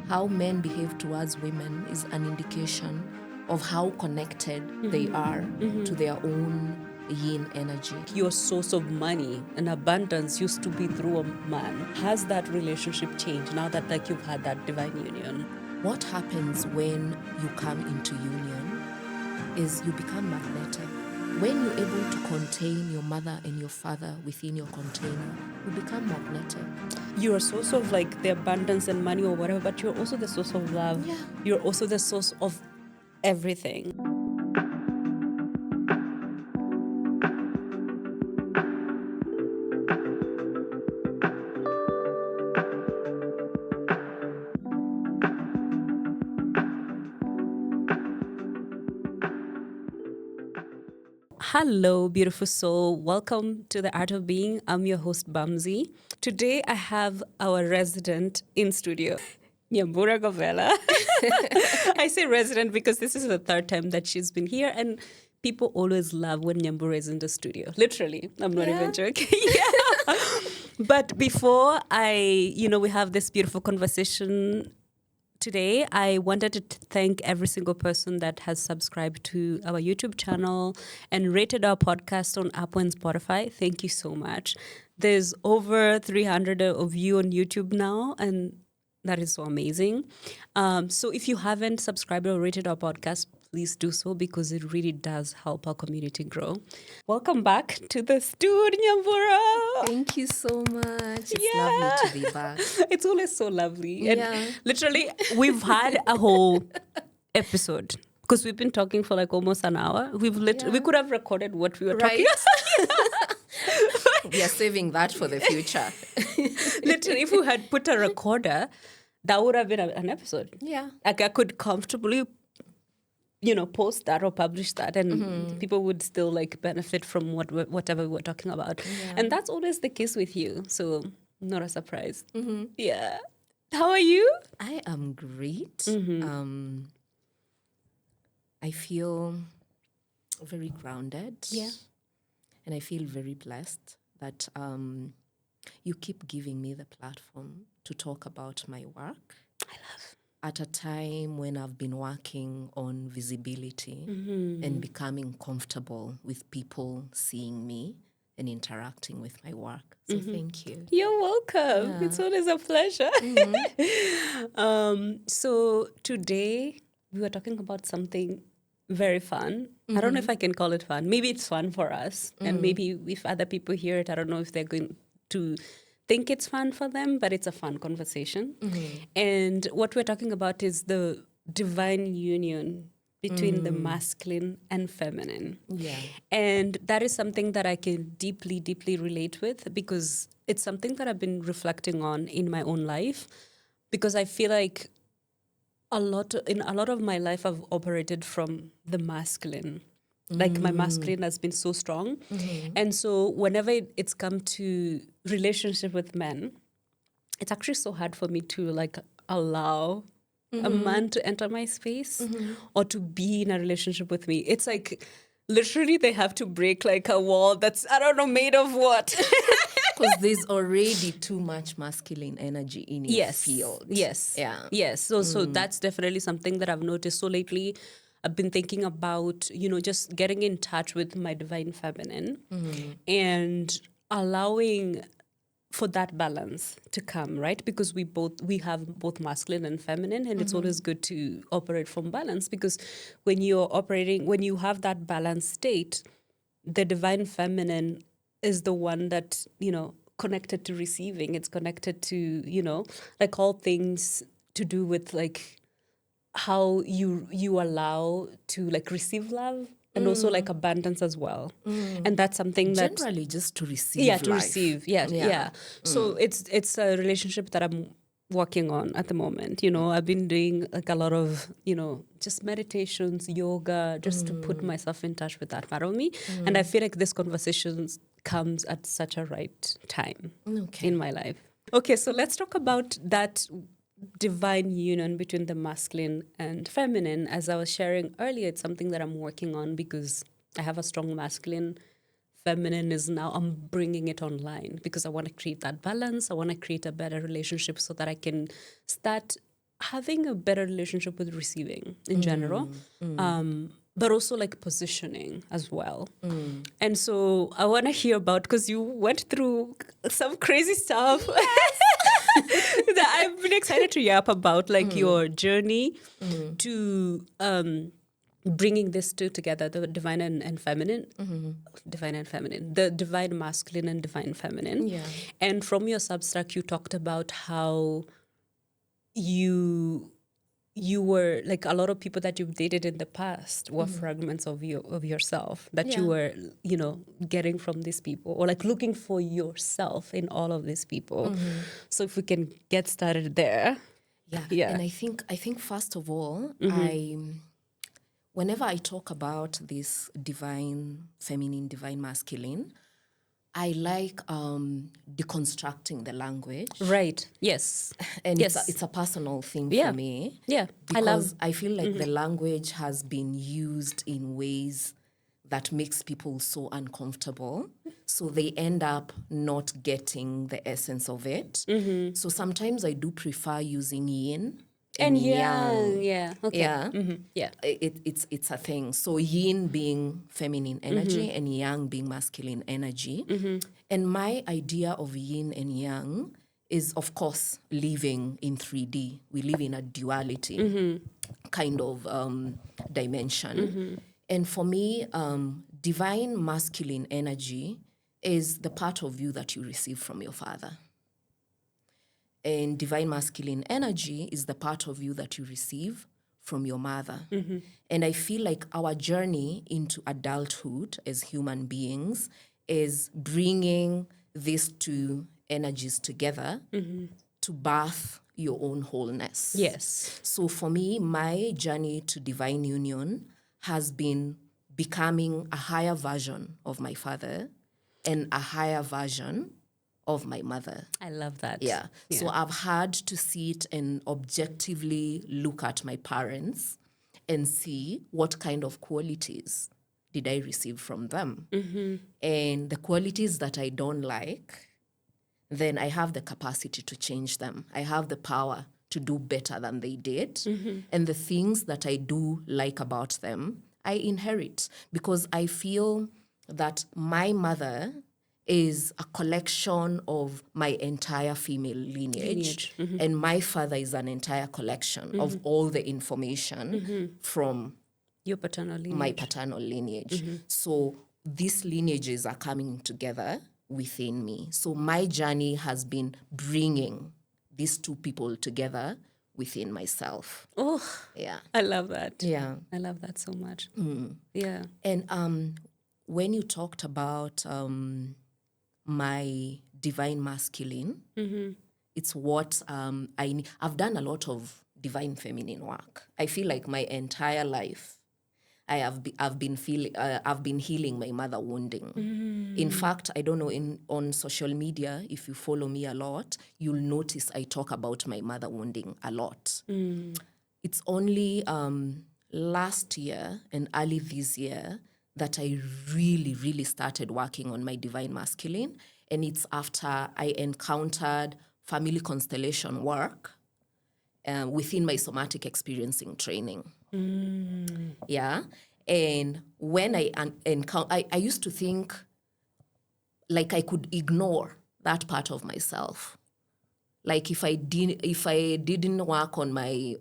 how men behave towards women is an indication of how connected they are to their own yin energy. Your source of money and abundance used to be through a man. Has that relationship changed now that like you've had that divine union? What happens when you come into union is you become magnetic. When you're able to contain your mother and your father within your container, you become magnetic. You're a source of like the abundance and money or whatever, but you're also the source of love. Yeah. You're also the source of everything. Hello, beautiful soul. Welcome to The Art of Being. I'm your host, Bamzi. Today, I have our resident in studio, Nyambura Gobela. I say resident because this is the third time that she's been here, and people always love when Nyambura is in the studio. Literally, I'm not even joking. Yeah. But before we have this beautiful conversation today, I wanted to thank every single person that has subscribed to our YouTube channel and rated our podcast on Apple and Spotify. Thank you so much. There's over 300 of you on YouTube now, and that is so amazing. So if you haven't subscribed or rated our podcast, please do so because it really does help our community grow. Welcome back to the studio, Nyambura. Thank you so much. It's lovely to be back. It's always so lovely. Yeah. And literally, we've had a whole episode because we've been talking for like almost an hour. We could have recorded what we were talking about. We are saving that for the future. Literally, if we had put a recorder, that would have been an episode. Yeah. Like I could comfortably, post that or publish that, and people would still like benefit from whatever we're talking about. Yeah. And that's always the case with you. So not a surprise. Yeah. How are you? I am great. I feel very grounded. Yeah. And I feel very blessed that you keep giving me the platform to talk about my work. I love. At a time when I've been working on visibility and becoming comfortable with people seeing me and interacting with my work. So thank you. You're welcome. Yeah. It's always a pleasure. So today we were talking about something very fun. I don't know if I can call it fun. Maybe it's fun for us. And maybe if other people hear it, I don't know if they're going to think it's fun for them, but it's a fun conversation. And what we're talking about is the divine union between the masculine and feminine. Yeah. And that is something that I can deeply, deeply relate with because it's something that I've been reflecting on in my own life because I feel like in a lot of my life I've operated from the masculine. Like my masculine has been so strong. And so whenever it's come to relationship with men, it's actually so hard for me to like allow a man to enter my space or to be in a relationship with me. It's like literally they have to break like a wall that's, I don't know, made of what? Because there's already too much masculine energy in your field. Yes. Yeah. Yes. So that's definitely something that I've noticed. So lately I've been thinking about, just getting in touch with my divine feminine and allowing for that balance to come, right? Because we have both masculine and feminine, and it's always good to operate from balance because when you have that balanced state, the divine feminine is the one that, connected to receiving. It's connected to, like all things to do with like how you allow to like receive love and also like abundance as well. And that's something that generally just to receive. Yeah, to receive. Yeah. So it's a relationship that I'm working on at the moment. I've been doing like a lot of, just meditations, yoga, just to put myself in touch with that part of me. And I feel like this conversation comes at such a right time in my life. Okay, so let's talk about that divine union between the masculine and feminine. As I was sharing earlier, it's something that I'm working on because I have a strong masculine. Feminine is now, I'm bringing it online because I want to create that balance. I want to create a better relationship so that I can start having a better relationship with receiving in general, but also like positioning as well. And so I want to hear about, because you went through some crazy stuff that I've been excited to yap about, like your journey to bringing this two together, the divine and feminine, divine and feminine, the divine masculine and divine feminine. Yeah. And from your Substack, you talked about how you were like, a lot of people that you've dated in the past were fragments of yourself that you were, getting from these people, or like looking for yourself in all of these people. So if we can get started there. Yeah. And I think first of all, whenever I talk about this divine feminine, divine masculine, I like deconstructing the language. Right. Yes. And yes. it's a personal thing Yeah. for me. Yeah. Because I feel like the language has been used in ways that makes people so uncomfortable. So they end up not getting the essence of it. So sometimes I do prefer using yin and yang. Yeah. Okay. Yeah. Yeah. It's a thing. So yin being feminine energy and yang being masculine energy. And my idea of yin and yang is, of course, living in 3D. We live in a duality kind of dimension. And for me, divine masculine energy is the part of you that you receive from your father. And divine masculine energy is the part of you that you receive from your mother. And I feel like our journey into adulthood as human beings is bringing these two energies together to birth your own wholeness. Yes. So for me, my journey to divine union has been becoming a higher version of my father and a higher version of my mother. I love that. Yeah. So I've had to sit and objectively look at my parents and see what kind of qualities did I receive from them. And the qualities that I don't like, then I have the capacity to change them. I have the power to do better than they did. And the things that I do like about them, I inherit, because I feel that my mother is a collection of my entire female lineage. And my father is an entire collection of all the information from your paternal lineage. My paternal lineage. So these lineages are coming together within me. So my journey has been bringing these two people together within myself. Oh, yeah. I love that. Yeah. I love that so much. Yeah. And when you talked about my divine masculine, it's what I've done a lot of divine feminine work. I feel like my entire life, I've been healing my mother wounding. In fact, I don't know, on social media, if you follow me a lot, you'll notice I talk about my mother wounding a lot. It's only last year and early this year that I really, really started working on my divine masculine. And it's after I encountered family constellation work within my somatic experiencing training. Yeah. And when I used to think like I could ignore that part of myself. Like if I didn't work on my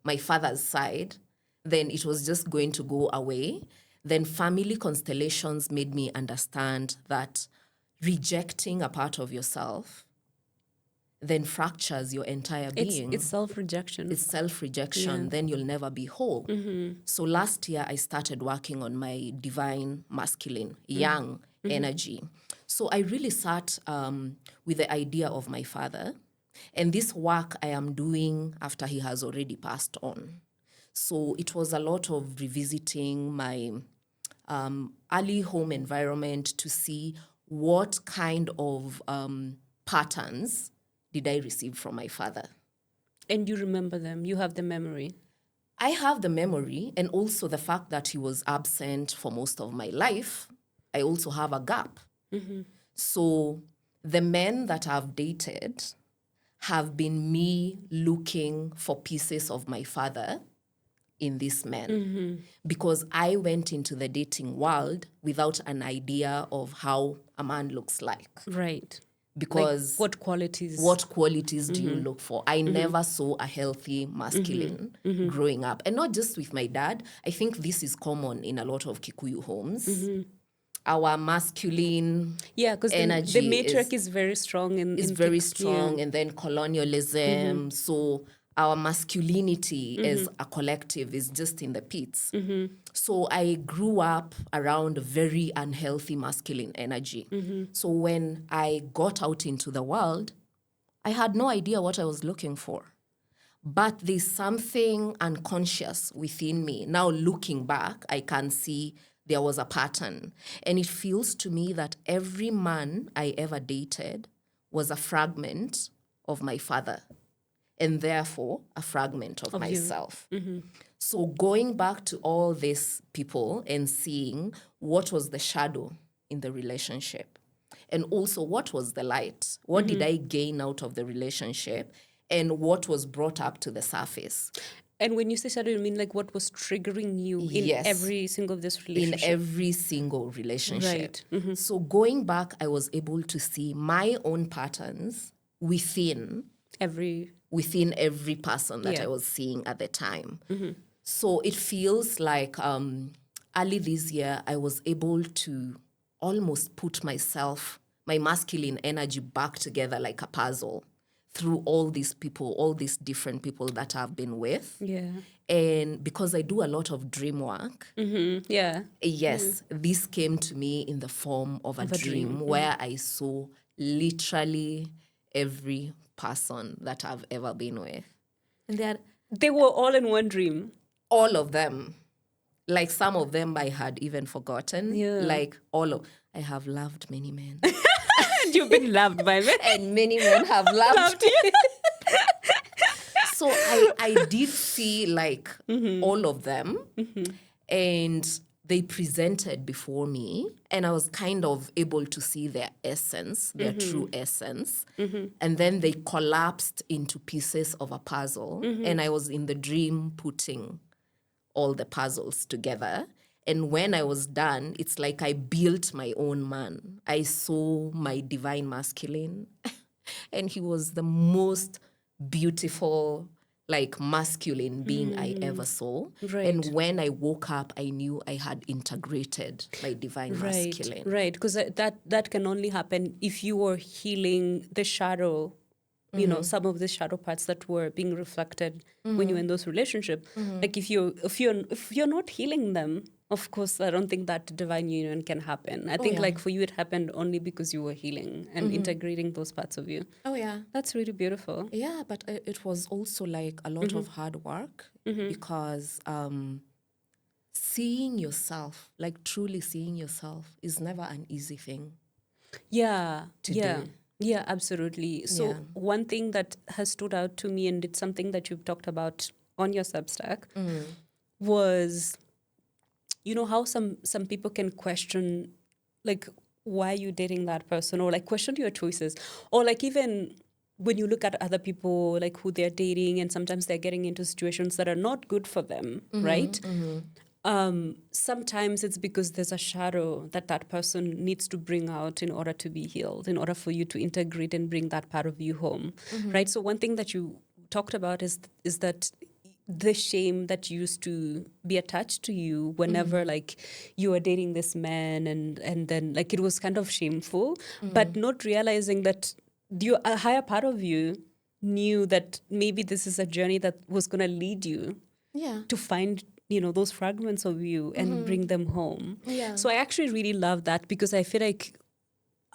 my father's side, then it was just going to go away. Then family constellations made me understand that rejecting a part of yourself then fractures your entire being. It's self-rejection. It's self-rejection. Then you'll never be whole. So last year, I started working on my divine masculine, yang energy. So I really sat with the idea of my father. And this work I am doing after he has already passed on. So it was a lot of revisiting my early home environment to see what kind of patterns did I receive from my father. And you remember them. You have the memory. I have the memory, and also the fact that he was absent for most of my life. I also have a gap. So the men that I've dated have been me looking for pieces of my father in these men, because I went into the dating world without an idea of how a man looks like. Right. Because What qualities? what qualities do you look for? I never saw a healthy masculine growing up. And not just with my dad. I think this is common in a lot of Kikuyu homes. Our masculine because energy the matriarch is very strong is very strong, and then colonialism. So our masculinity as a collective is just in the pits. So I grew up around a very unhealthy masculine energy. So when I got out into the world, I had no idea what I was looking for. But there's something unconscious within me. Now looking back, I can see there was a pattern. And it feels to me that every man I ever dated was a fragment of my father, and therefore a fragment of myself. So going back to all these people and seeing what was the shadow in the relationship, and also what was the light, what did I gain out of the relationship, and what was brought up to the surface. And when you say shadow, you mean like what was triggering you in every single of this relationship? In every single relationship. Right. So going back, I was able to see my own patterns within every person that I was seeing at the time. So it feels like early this year, I was able to almost put myself, my masculine energy back together like a puzzle through all these people, all these different people that I've been with. Yeah. And because I do a lot of dream work, this came to me in the form of a dream where I saw literally every person that I've ever been with. And they were all in one dream. All of them. Like some of them I had even forgotten. Yeah. Like I have loved many men. And you've been loved by men. And many men have loved you. So I did see like all of them. And they presented before me, and I was kind of able to see their essence, their true essence. And then they collapsed into pieces of a puzzle, and I was in the dream putting all the puzzles together. And when I was done, it's like I built my own man. I saw my divine masculine, and he was the most beautiful, like masculine being I ever saw. Right. And when I woke up, I knew I had integrated my divine masculine. Right, because that can only happen if you were healing the shadow, you know, some of the shadow parts that were being reflected when you're in those relationships. Like if you're not healing them, of course, I don't think that divine union can happen. I think like for you, it happened only because you were healing and integrating those parts of you. Oh, yeah. That's really beautiful. Yeah, but it was also like a lot of hard work because seeing yourself, like truly seeing yourself, is never an easy thing to do. Yeah, absolutely. So one thing that has stood out to me, and it's something that you've talked about on your Substack, was, you know, how some people can question, like, why are you dating that person? Or like question your choices. Or like even when you look at other people, like who they're dating, and sometimes they're getting into situations that are not good for them, right? Sometimes it's because there's a shadow that person needs to bring out in order to be healed, in order for you to integrate and bring that part of you home, right? So one thing that you talked about is that the shame that used to be attached to you whenever like you were dating this man, and then like it was kind of shameful, but not realizing that a higher part of you knew that maybe this is a journey that was going to lead you to find, you know, those fragments of you and bring them home. So I actually really love that, because I feel like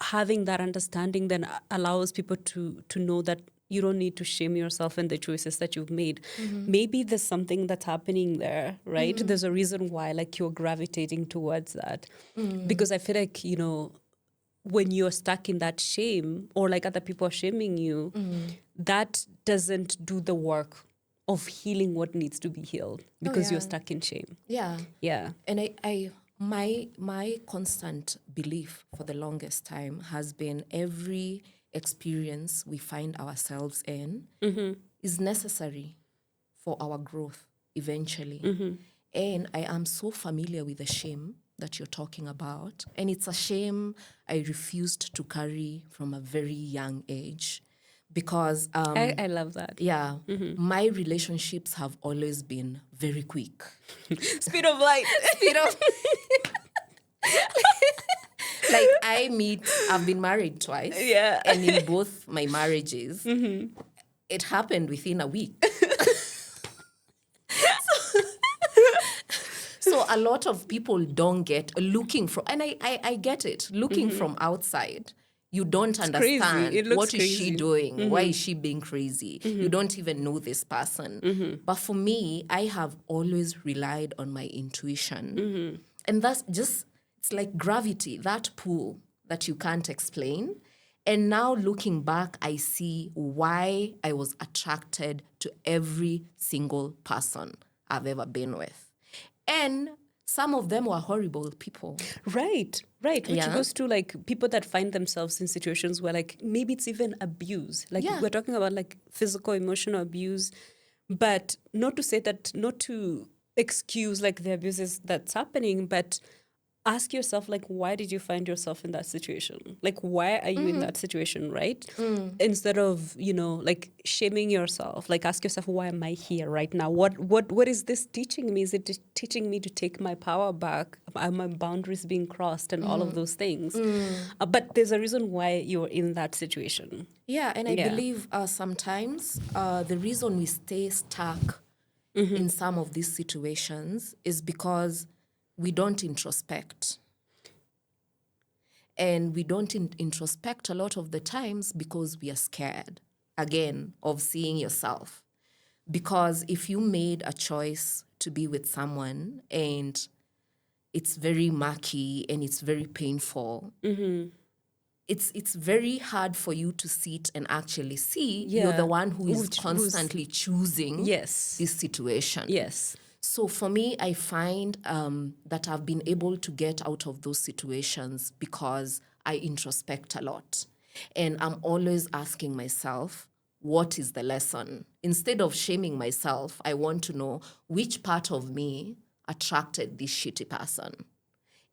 having that understanding then allows people to know that you don't need to shame yourself in the choices that you've made. Maybe there's something that's happening there, right? There's a reason why like you're gravitating towards that. Because I feel like, you know, when you're stuck in that shame, or like other people are shaming you, that doesn't do the work of healing what needs to be healed, because you're stuck in shame. Yeah. And my constant belief for the longest time has been every experience we find ourselves in is necessary for our growth eventually. And I am so familiar with the shame that you're talking about. And it's a shame I refused to carry from a very young age because I love that. yeah, my relationships have always been very quick. Speed of light. Speed of like I've been married twice. Yeah. And in both my marriages, it happened within a week. So a lot of people don't get looking from, and I get it, looking from outside. You don't understand what is she doing? Why is she being crazy? You don't even know this person. But for me, I have always relied on my intuition. And that's just, it's like gravity, that pull that you can't explain. And now looking back, I see why I was attracted to every single person I've ever been with. And some of them were horrible people. Right. Which goes to like people that find themselves in situations where like maybe it's even abuse. Like we're talking about like physical, emotional abuse, but not to excuse like the abuses that's happening, but ask yourself, like, why did you find yourself in that situation? Like, why are you in that situation, right? Instead of, like shaming yourself, like ask yourself, why am I here right now? What is this teaching me? Is it teaching me to take my power back? Are my boundaries being crossed and all of those things? But there's a reason why you're in that situation. Yeah, and I believe sometimes the reason we stay stuck in some of these situations is because we don't introspect. And we don't introspect a lot of the times because we are scared, again, of seeing yourself. Because if you made a choice to be with someone and it's very murky and it's very painful, it's very hard for you to sit and actually see you're the one who is constantly choosing this situation. Yes. So for me, I find that I've been able to get out of those situations because I introspect a lot. And I'm always asking myself, what is the lesson? Instead of shaming myself, I want to know which part of me attracted this shitty person.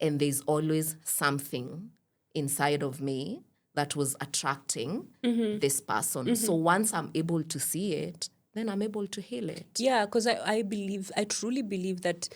And there's always something inside of me that was attracting this person. So once I'm able to see it, then I'm able to heal it. Yeah, because I truly believe that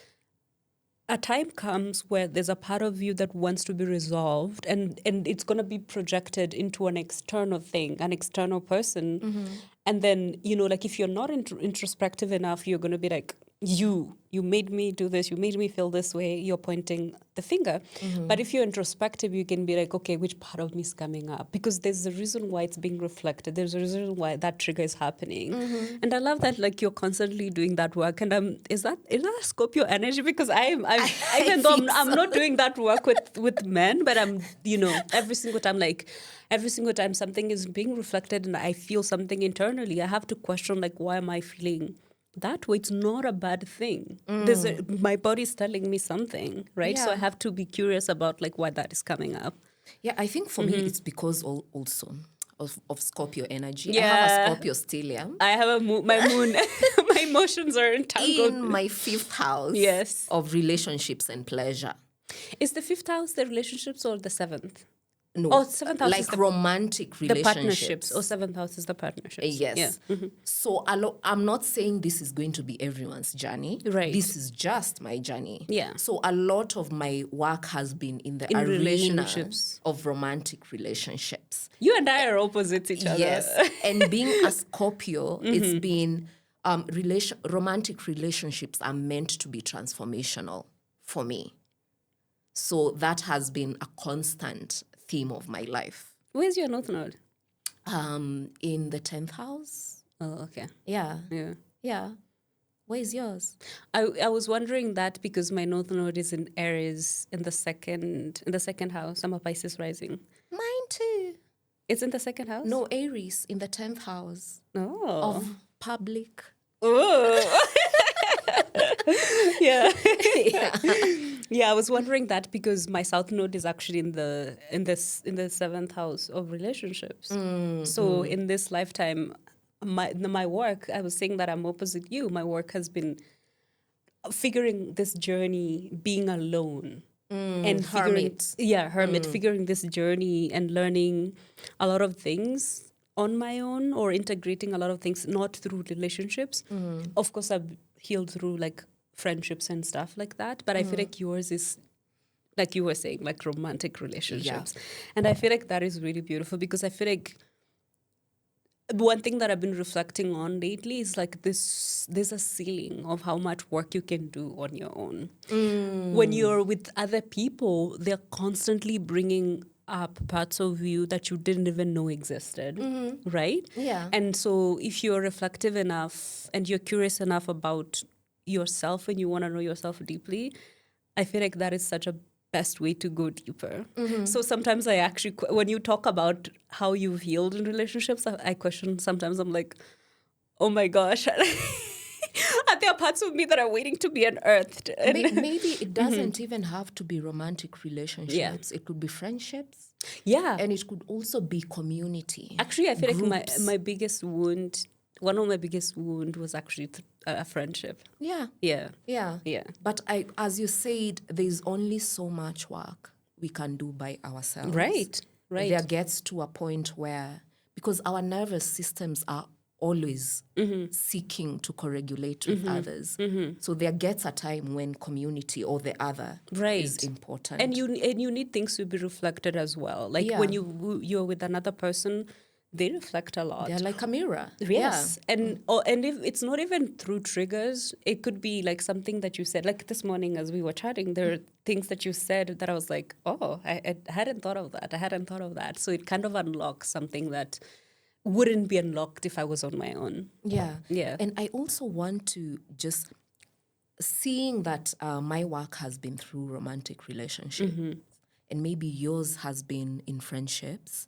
a time comes where there's a part of you that wants to be resolved and it's going to be projected into an external thing, an external person. And then, like if you're not introspective enough, you're going to be like, you made me do this, you made me feel this way, you're pointing the finger. But if you're introspective, you can be like, okay, which part of me is coming up? Because there's a reason why it's being reflected. There's a reason why that trigger is happening. And I love that, like, you're constantly doing that work. And is that a Scorpio energy? Because I'm even though I'm not doing that work with men, but I'm, every single time something is being reflected and I feel something internally, I have to question, like, why am I feeling that way? It's not a bad thing. My body's telling me something, right? So I have to be curious about like why that is coming up. Yeah, I think for me it's because also of Scorpio energy. I have a Scorpio stellium. I have my moon. My emotions are entangled. In my 5th house of relationships and pleasure. Is the 5th house the relationships or the 7th? No, 7th house like is romantic relationships. The partnerships. 7th house is the partnerships. Yes. Yeah. So I'm not saying this is going to be everyone's journey. Right. This is just my journey. Yeah. So a lot of my work has been in the arena of romantic relationships. You and I are opposites each other. Yes. And being a Scorpio, it's been romantic relationships are meant to be transformational for me. So that has been a constant theme of my life. Where's your North Node? In the 10th house. Oh, okay. Yeah. Where's yours? I was wondering that because my North Node is in Aries in the second house. I'm a Pisces rising. Mine too. It's in the second house? No, Aries in the 10th house. Oh. Of public. Oh. Yeah. Yeah, I was wondering that because my south node is actually in the seventh house of relationships. So in this lifetime, my work, I was saying that I'm opposite you. My work has been figuring this journey, being alone. And hermit. hermit, figuring this journey and learning a lot of things on my own, or integrating a lot of things not through relationships. Of course, I've healed through like friendships and stuff like that, but I feel like yours is, like you were saying, like romantic relationships. And I feel like that is really beautiful, because I feel like one thing that I've been reflecting on lately is like there's a ceiling of how much work you can do on your own. When you're with other people, they're constantly bringing up parts of you that you didn't even know existed, right? Yeah. And so if you're reflective enough and you're curious enough about yourself and you want to know yourself deeply, I feel like that is such a best way to go deeper. So sometimes I actually, when you talk about how you've healed in relationships, I question sometimes. I'm like, oh my gosh, are there parts of me that are waiting to be unearthed? Maybe it doesn't even have to be romantic relationships. It could be friendships. Yeah. And it could also be community. Actually, I feel like groups. my biggest wound, one of my biggest wound was actually a friendship. Yeah. Yeah. Yeah. Yeah. But as you said, there's only so much work we can do by ourselves. Right. There gets to a point where, because our nervous systems are always seeking to co-regulate with others. So there gets a time when community or the other is important. And you need things to be reflected as well. Like when you're with another person, they reflect a lot. They're like a mirror. Yes. And if it's not even through triggers, it could be like something that you said. Like this morning as we were chatting, there are things that you said that I was like, oh, I hadn't thought of that. I hadn't thought of that. So it kind of unlocks something that wouldn't be unlocked if I was on my own. Yeah. Yeah. And I also want to just, seeing that my work has been through romantic relationships and maybe yours has been in friendships,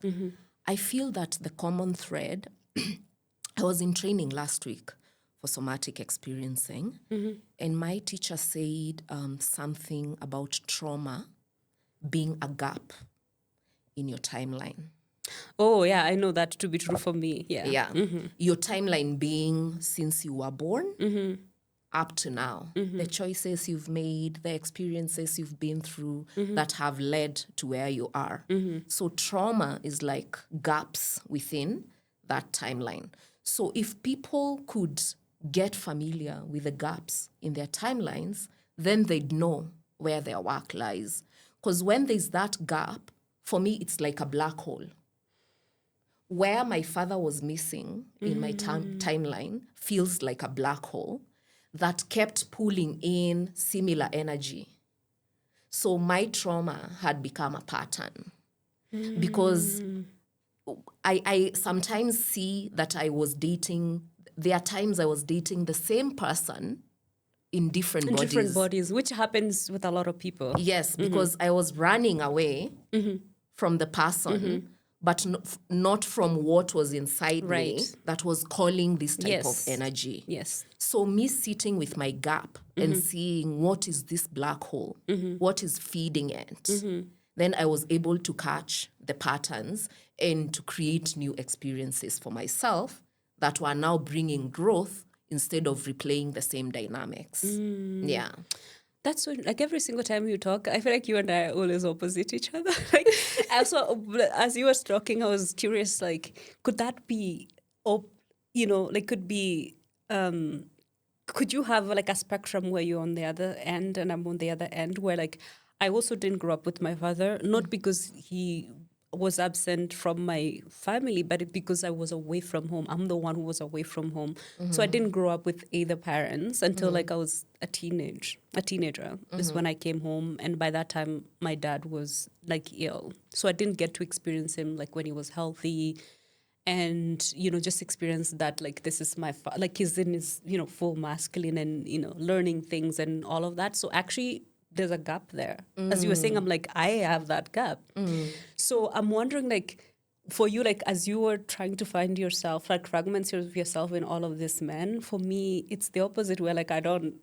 I feel that the common thread, I was in training last week for somatic experiencing, and my teacher said something about trauma being a gap in your timeline. Oh, yeah, I know that to be true for me. Yeah. Yeah. Your timeline being since you were born up to now. The choices you've made, the experiences you've been through that have led to where you are. So trauma is like gaps within that timeline. So if people could get familiar with the gaps in their timelines, then they'd know where their work lies. Because when there's that gap, for me, it's like a black hole. Where my father was missing in my timeline feels like a black hole that kept pulling in similar energy. So my trauma had become a pattern because I sometimes see that there are times I was dating the same person in different bodies. Different bodies, which happens with a lot of people. Yes, because I was running away from the person, but not from what was inside me that was calling this type of energy. Yes. So me sitting with my gap and seeing what is this black hole, what is feeding it, then I was able to catch the patterns and to create new experiences for myself that were now bringing growth instead of replaying the same dynamics. Yeah. That's so, like every single time you talk, I feel like you and I are always opposite each other. Like, also, as you were talking, I was curious, like, could that be, like, could you have like a spectrum where you're on the other end and I'm on the other end, where like I also didn't grow up with my father, not because he was absent from my family, but because I was away from home. I'm the one who was away from home. So I didn't grow up with either parents until like I was a teenager is when I came home. And by that time, my dad was like ill. So I didn't get to experience him like when he was healthy and, just experience that, like, this is my, like he's in his, full masculine and, learning things and all of that. So actually, there's a gap there. As you were saying, I'm like, I have that gap. So I'm wondering, like, for you, like as you were trying to find yourself, like fragments of yourself in all of these men, for me, it's the opposite where like I don't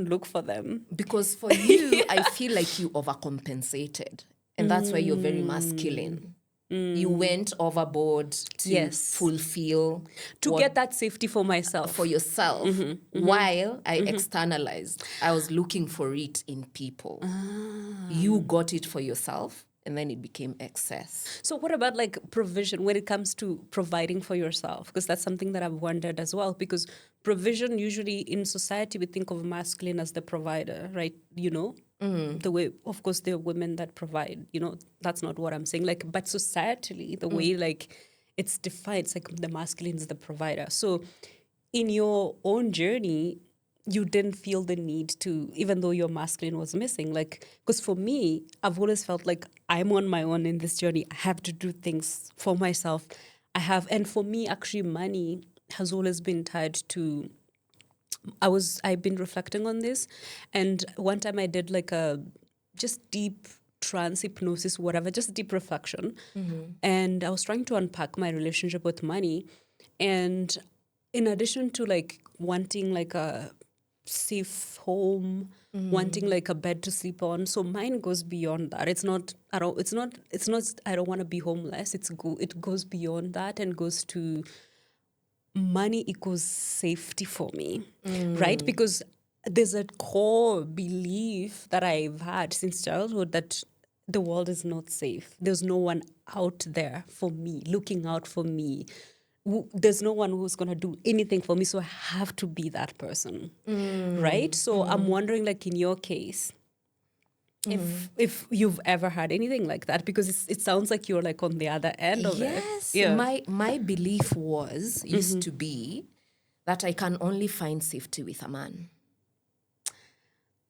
look for them. Because for you, I feel like you overcompensated. And that's why you're very masculine. You went overboard to Yes. fulfill To what- get that safety for myself. for yourself, while I externalized. I was looking for it in people. You got it for yourself, and then it became excess. So what about like provision when it comes to providing for yourself? Because that's something that I've wondered as well. Because provision, usually in society, we think of masculine as the provider, right? You know, the way, of course, there are women that provide, you know, that's not what I'm saying. Like, but societally, the way like it's defined, it's like the masculine is the provider. So in your own journey, you didn't feel the need to, even though your masculine was missing, like, because for me, I've always felt like I'm on my own in this journey. I have to do things for myself. And for me, actually, money has always been tied to, I've been reflecting on this. And one time I did like a just deep trance hypnosis, whatever, just deep reflection. And I was trying to unpack my relationship with money. And in addition to like wanting like a safe home, wanting like a bed to sleep on, so mine goes beyond that. It's not I don't want to be homeless. It goes beyond that and goes to money equals safety for me, right? Because there's a core belief that I've had since childhood that the world is not safe. There's no one out there for me, looking out for me. There's no one who's going to do anything for me, so I have to be that person, right? So I'm wondering, like in your case, if you've ever had anything like that, because it sounds like you're like on the other end of it. Yes, my belief used to be that I can only find safety with a man.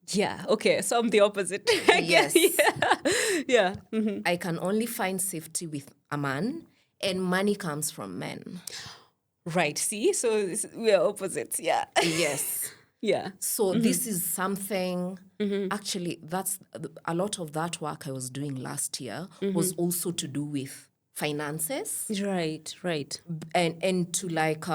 Yeah, okay, so I'm the opposite. I guess. Yeah. I can only find safety with a man, and money comes from men. Right, see? So we're opposites, yeah. Yes. Yeah. So this is something, actually, that's a lot of that work I was doing last year was also to do with finances. Right. And to like,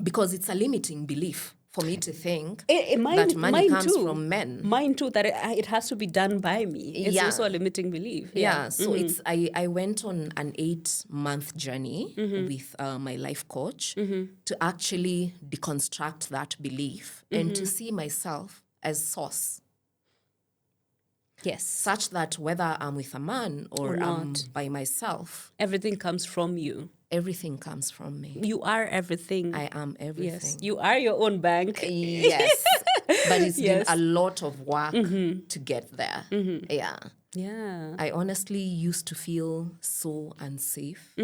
because it's a limiting belief for me to think Mine, that money comes too. from men. Mine too, that it has to be done by me. It's also a limiting belief. Yeah, so I went on an 8-month journey with my life coach to actually deconstruct that belief and to see myself as source. Yes. Such that whether I'm with a man or I'm by myself, everything comes from you. Everything comes from me. You are everything. I am everything. Yes. You are your own bank. Yes. But it's been a lot of work to get there. Yeah. Yeah. I honestly used to feel so unsafe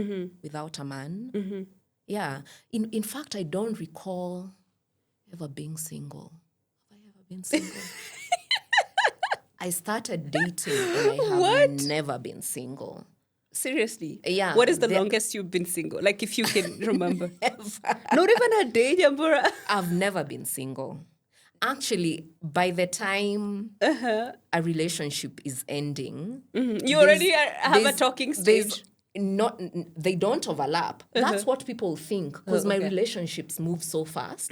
without a man. Yeah. In fact, I don't recall ever being single. Have I ever been single? I started dating and I have never been single. Seriously? Yeah. What is the longest you've been single? Like if you can remember. Not even a day, Nyambura. I've never been single. Actually, by the time a relationship is ending, you already have a talking stage. They don't overlap. That's what people think because my relationships move so fast.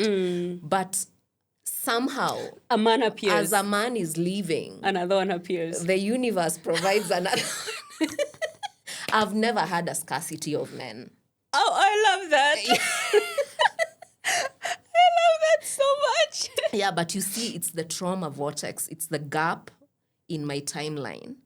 But somehow, a man appears. As a man is leaving, another one appears. The universe provides another. I've never had a scarcity of men. Oh, I love that. I love that so much. Yeah, but you see, it's the trauma vortex. It's the gap in my timeline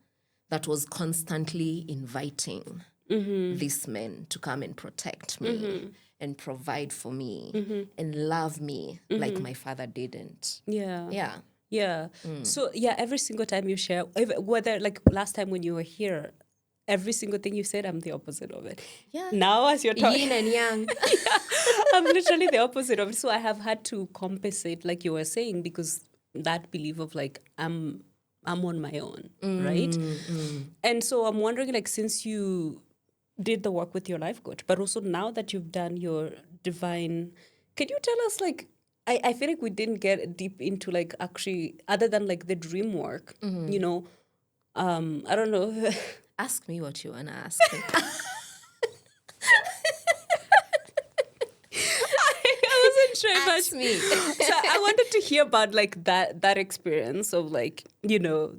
that was constantly inviting these men to come and protect me and provide for me and love me like my father didn't. Yeah. So, every single time you share, whether like last time when you were here, every single thing you said, I'm the opposite of it. Yeah. Now as you're talking. Yin and yang. I'm literally the opposite of it. So I have had to compensate, like you were saying, because that belief of like, I'm on my own, right? And so I'm wondering, like, since you did the work with your life coach, but also now that you've done your divine, can you tell us, like, I feel like we didn't get deep into, like, actually, other than, like, the dream work, you know, I don't know. Ask me what you want to ask me. very much. Ask me. So I wanted to hear about like that experience of like, you know,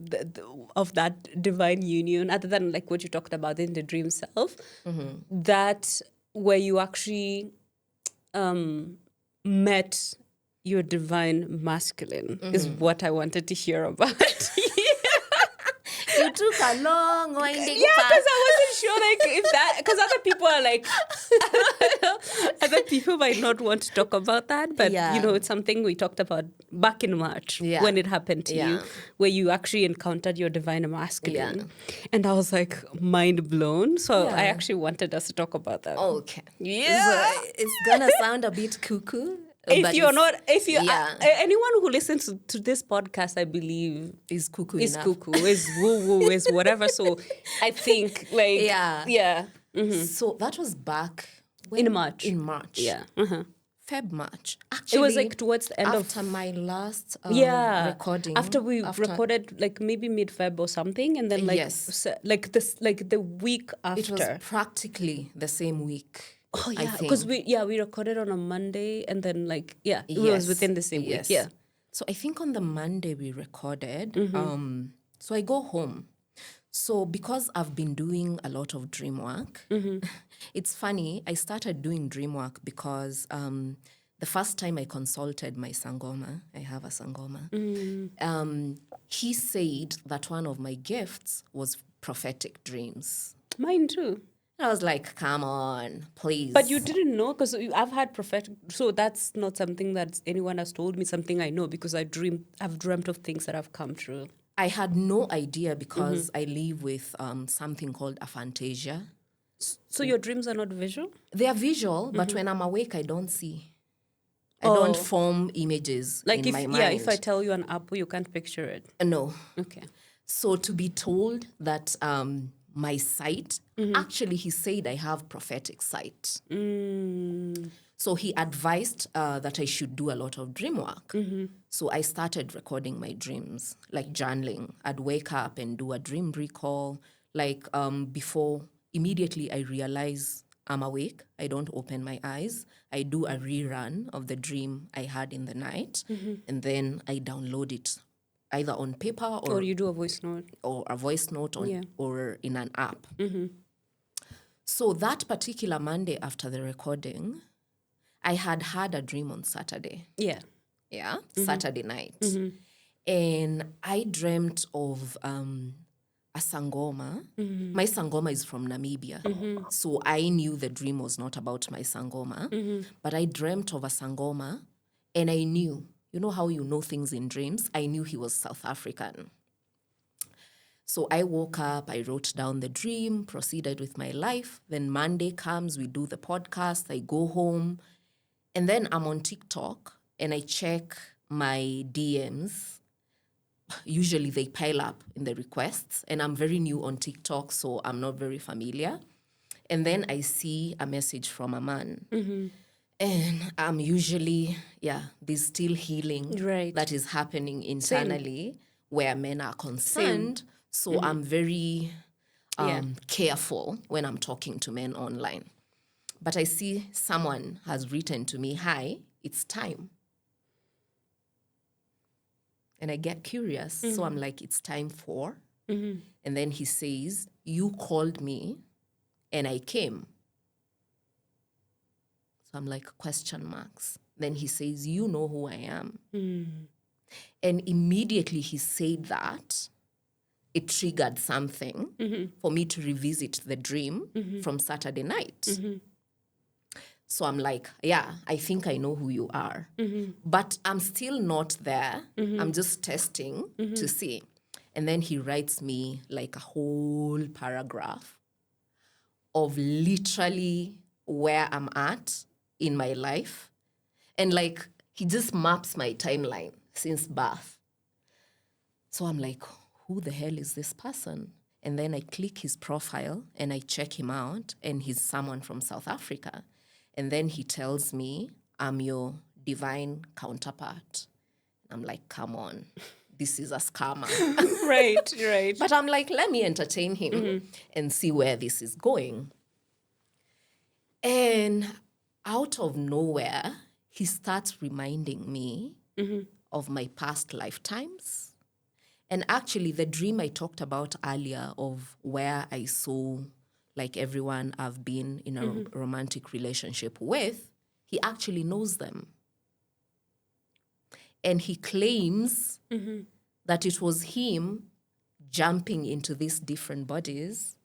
of that divine union, other than like what you talked about in the dream self, that where you actually met your divine masculine is what I wanted to hear about. You took a long winding Yeah, path. because I wasn't sure, like, if that, because other people are like, other people might not want to talk about that, but Yeah. you know, it's something we talked about back in March when it happened to you, where you actually encountered your divine masculine, and I was like mind blown. So I actually wanted us to talk about that. Okay. Yeah. So it's gonna anyone who listens to this podcast, I believe, is cuckoo is enough. cuckoo, is woo-woo, is whatever. So I think, like, yeah. So that was back In March. Yeah. March. Actually, It was like towards the end after my last recording. After we recorded, like maybe mid-Feb or something, and then like like the week after. It was practically the same week. Oh yeah, because we recorded on a Monday, and then like it was within the same week. Yeah. So I think on the Monday we recorded. So I go home. So because I've been doing a lot of dream work, it's funny. I started doing dream work because the first time I consulted my Sangoma, I have a Sangoma, he said that one of my gifts was prophetic dreams. Mine too. I was like, come on, please. But you didn't know, because I've had prophetic, so that's not something that anyone has told me, something I know because I've dreamt of things that have come true. I had no idea because I live with something called aphantasia. So your dreams are not visual? They are visual, but when I'm awake, I don't see. I don't form images like in my mind. If I tell you an apple, you can't picture it. No. Okay. So to be told that my sight, actually he said I have prophetic sight. So he advised that I should do a lot of dream work. So I started recording my dreams, like journaling. I'd wake up and do a dream recall. Like before, immediately I realize I'm awake. I don't open my eyes. I do a rerun of the dream I had in the night. And then I download it either on paper or you do a voice note. Or a voice note or in an app. So that particular Monday after the recording, I had a dream on Saturday. Yeah, Saturday night. And I dreamt of a Sangoma. My Sangoma is from Namibia. So I knew the dream was not about my Sangoma. But I dreamt of a Sangoma and I knew, you know how you know things in dreams? I knew he was South African. So I woke up, I wrote down the dream, proceeded with my life. Then Monday comes, we do the podcast, I go home. And then I'm on TikTok and I check my DMs. Usually they pile up in the requests. And I'm very new on TikTok, so I'm not very familiar. And then I see a message from a man. And I'm usually, there's still healing that is happening internally where men are concerned. So I'm very careful when I'm talking to men online. But I see someone has written to me, hi, it's time. And I get curious. So I'm like, it's time for. And then he says, you called me and I came. So I'm like, question marks. Then he says, you know who I am. And immediately he said that, it triggered something for me to revisit the dream from Saturday night. So I'm like, I think I know who you are. But I'm still not there. I'm just testing to see. And then he writes me like a whole paragraph of literally where I'm at in my life. And like, he just maps my timeline since birth. So I'm like, who the hell is this person? And then I click his profile and I check him out, and he's someone from South Africa. And then he tells me, I'm your divine counterpart. I'm like, come on, this is a scammer. Right. But I'm like, let me entertain him and see where this is going. And out of nowhere, he starts reminding me of my past lifetimes. And actually, the dream I talked about earlier of where I saw like everyone I've been in a romantic relationship with, he actually knows them. And he claims that it was him jumping into these different bodies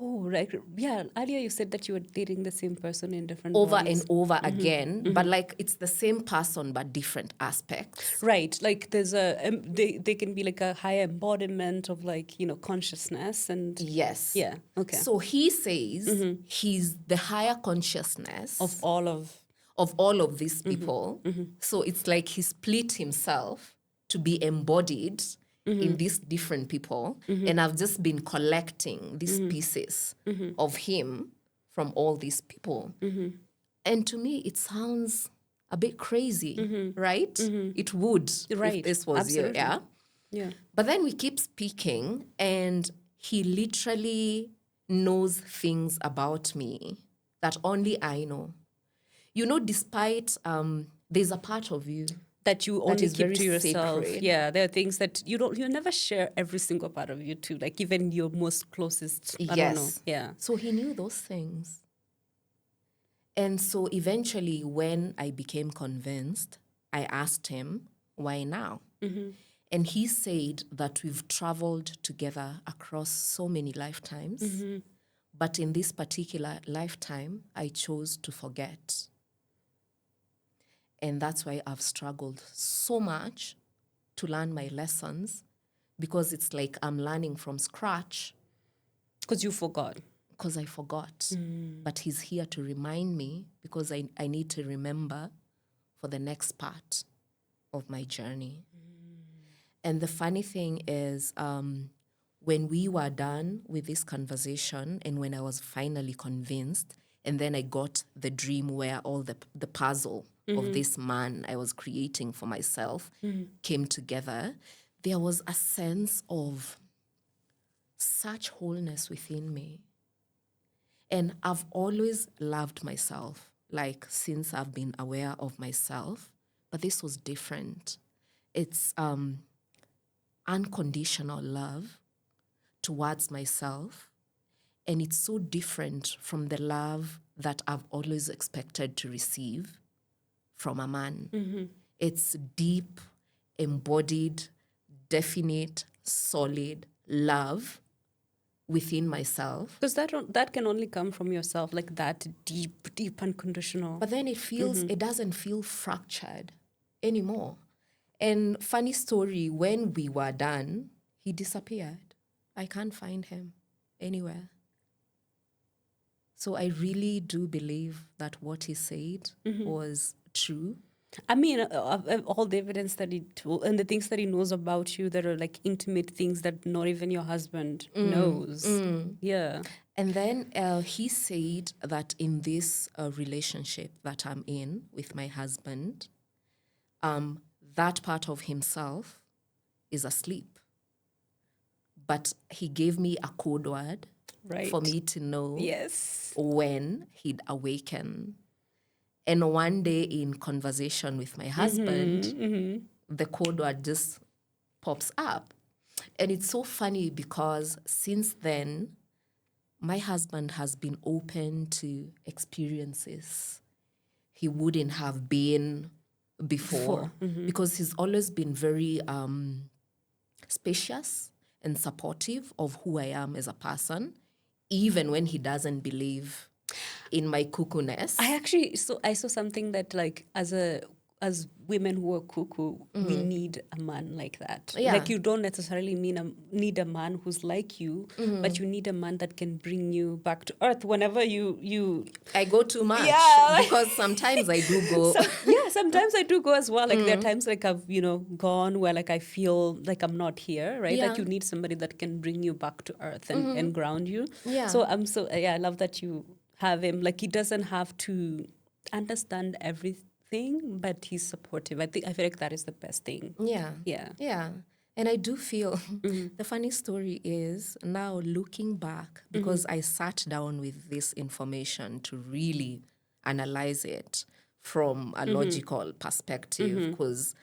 Oh, right. Yeah. Earlier you said that you were dating the same person in different over bodies. and over again, but like it's the same person but different aspects. Right. Like there's they can be like a higher embodiment of like, consciousness and Yes. yeah. Okay. So he says he's the higher consciousness Of all of all of these people. So it's like he split himself to be embodied in these different people. And I've just been collecting these pieces of him from all these people. And to me, it sounds a bit crazy, right? It would Right. if this was you, Absolutely. yeah? yeah. But then we keep speaking, and he literally knows things about me that only I know. Despite there's a part of you That you only is keep very to yourself. sacred. Yeah, there are things that you never share every single part of you too. Like even your most closest. I don't know. Yes. Yeah. So he knew those things. And so eventually, when I became convinced, I asked him, why now? And he said that we've traveled together across so many lifetimes. But in this particular lifetime, I chose to forget. And that's why I've struggled so much to learn my lessons, because it's like I'm learning from scratch. Because you forgot. Because I forgot. But he's here to remind me, because I need to remember for the next part of my journey. And the funny thing is, when we were done with this conversation and when I was finally convinced, and then I got the dream where all the puzzle of this man I was creating for myself came together, there was a sense of such wholeness within me. And I've always loved myself, like since I've been aware of myself, but this was different. It's unconditional love towards myself. And it's so different from the love that I've always expected to receive from a man. It's deep, embodied, definite, solid love within myself. Because that can only come from yourself, like that deep unconditional. But then it doesn't feel fractured anymore. And funny story, when we were done, he disappeared. I can't find him anywhere. So I really do believe that what he said was true. I mean, all the evidence that he told and the things that he knows about you that are like intimate things that not even your husband knows. Yeah. And then he said that in this relationship that I'm in with my husband, that part of himself is asleep. But he gave me a code word for me to know when he'd awaken. And one day in conversation with my husband, the code word just pops up. And it's so funny because since then, my husband has been open to experiences he wouldn't have been before. Because he's always been very spacious and supportive of who I am as a person, even when he doesn't believe in my cuckoo-ness. I saw something that like as women who are cuckoo, we need a man like that. Yeah. Like you don't necessarily need a man who's like you, but you need a man that can bring you back to earth whenever you I go too much because sometimes I do go. Sometimes I do go as well. Like there are times like I've gone where like I feel like I'm not here, right? Yeah. Like you need somebody that can bring you back to earth and ground you. Yeah. So I love that you have him. Like he doesn't have to understand everything, but he's supportive. I feel like that is the best thing. Yeah. And I do feel the funny story is now looking back, because I sat down with this information to really analyze it from a logical perspective, because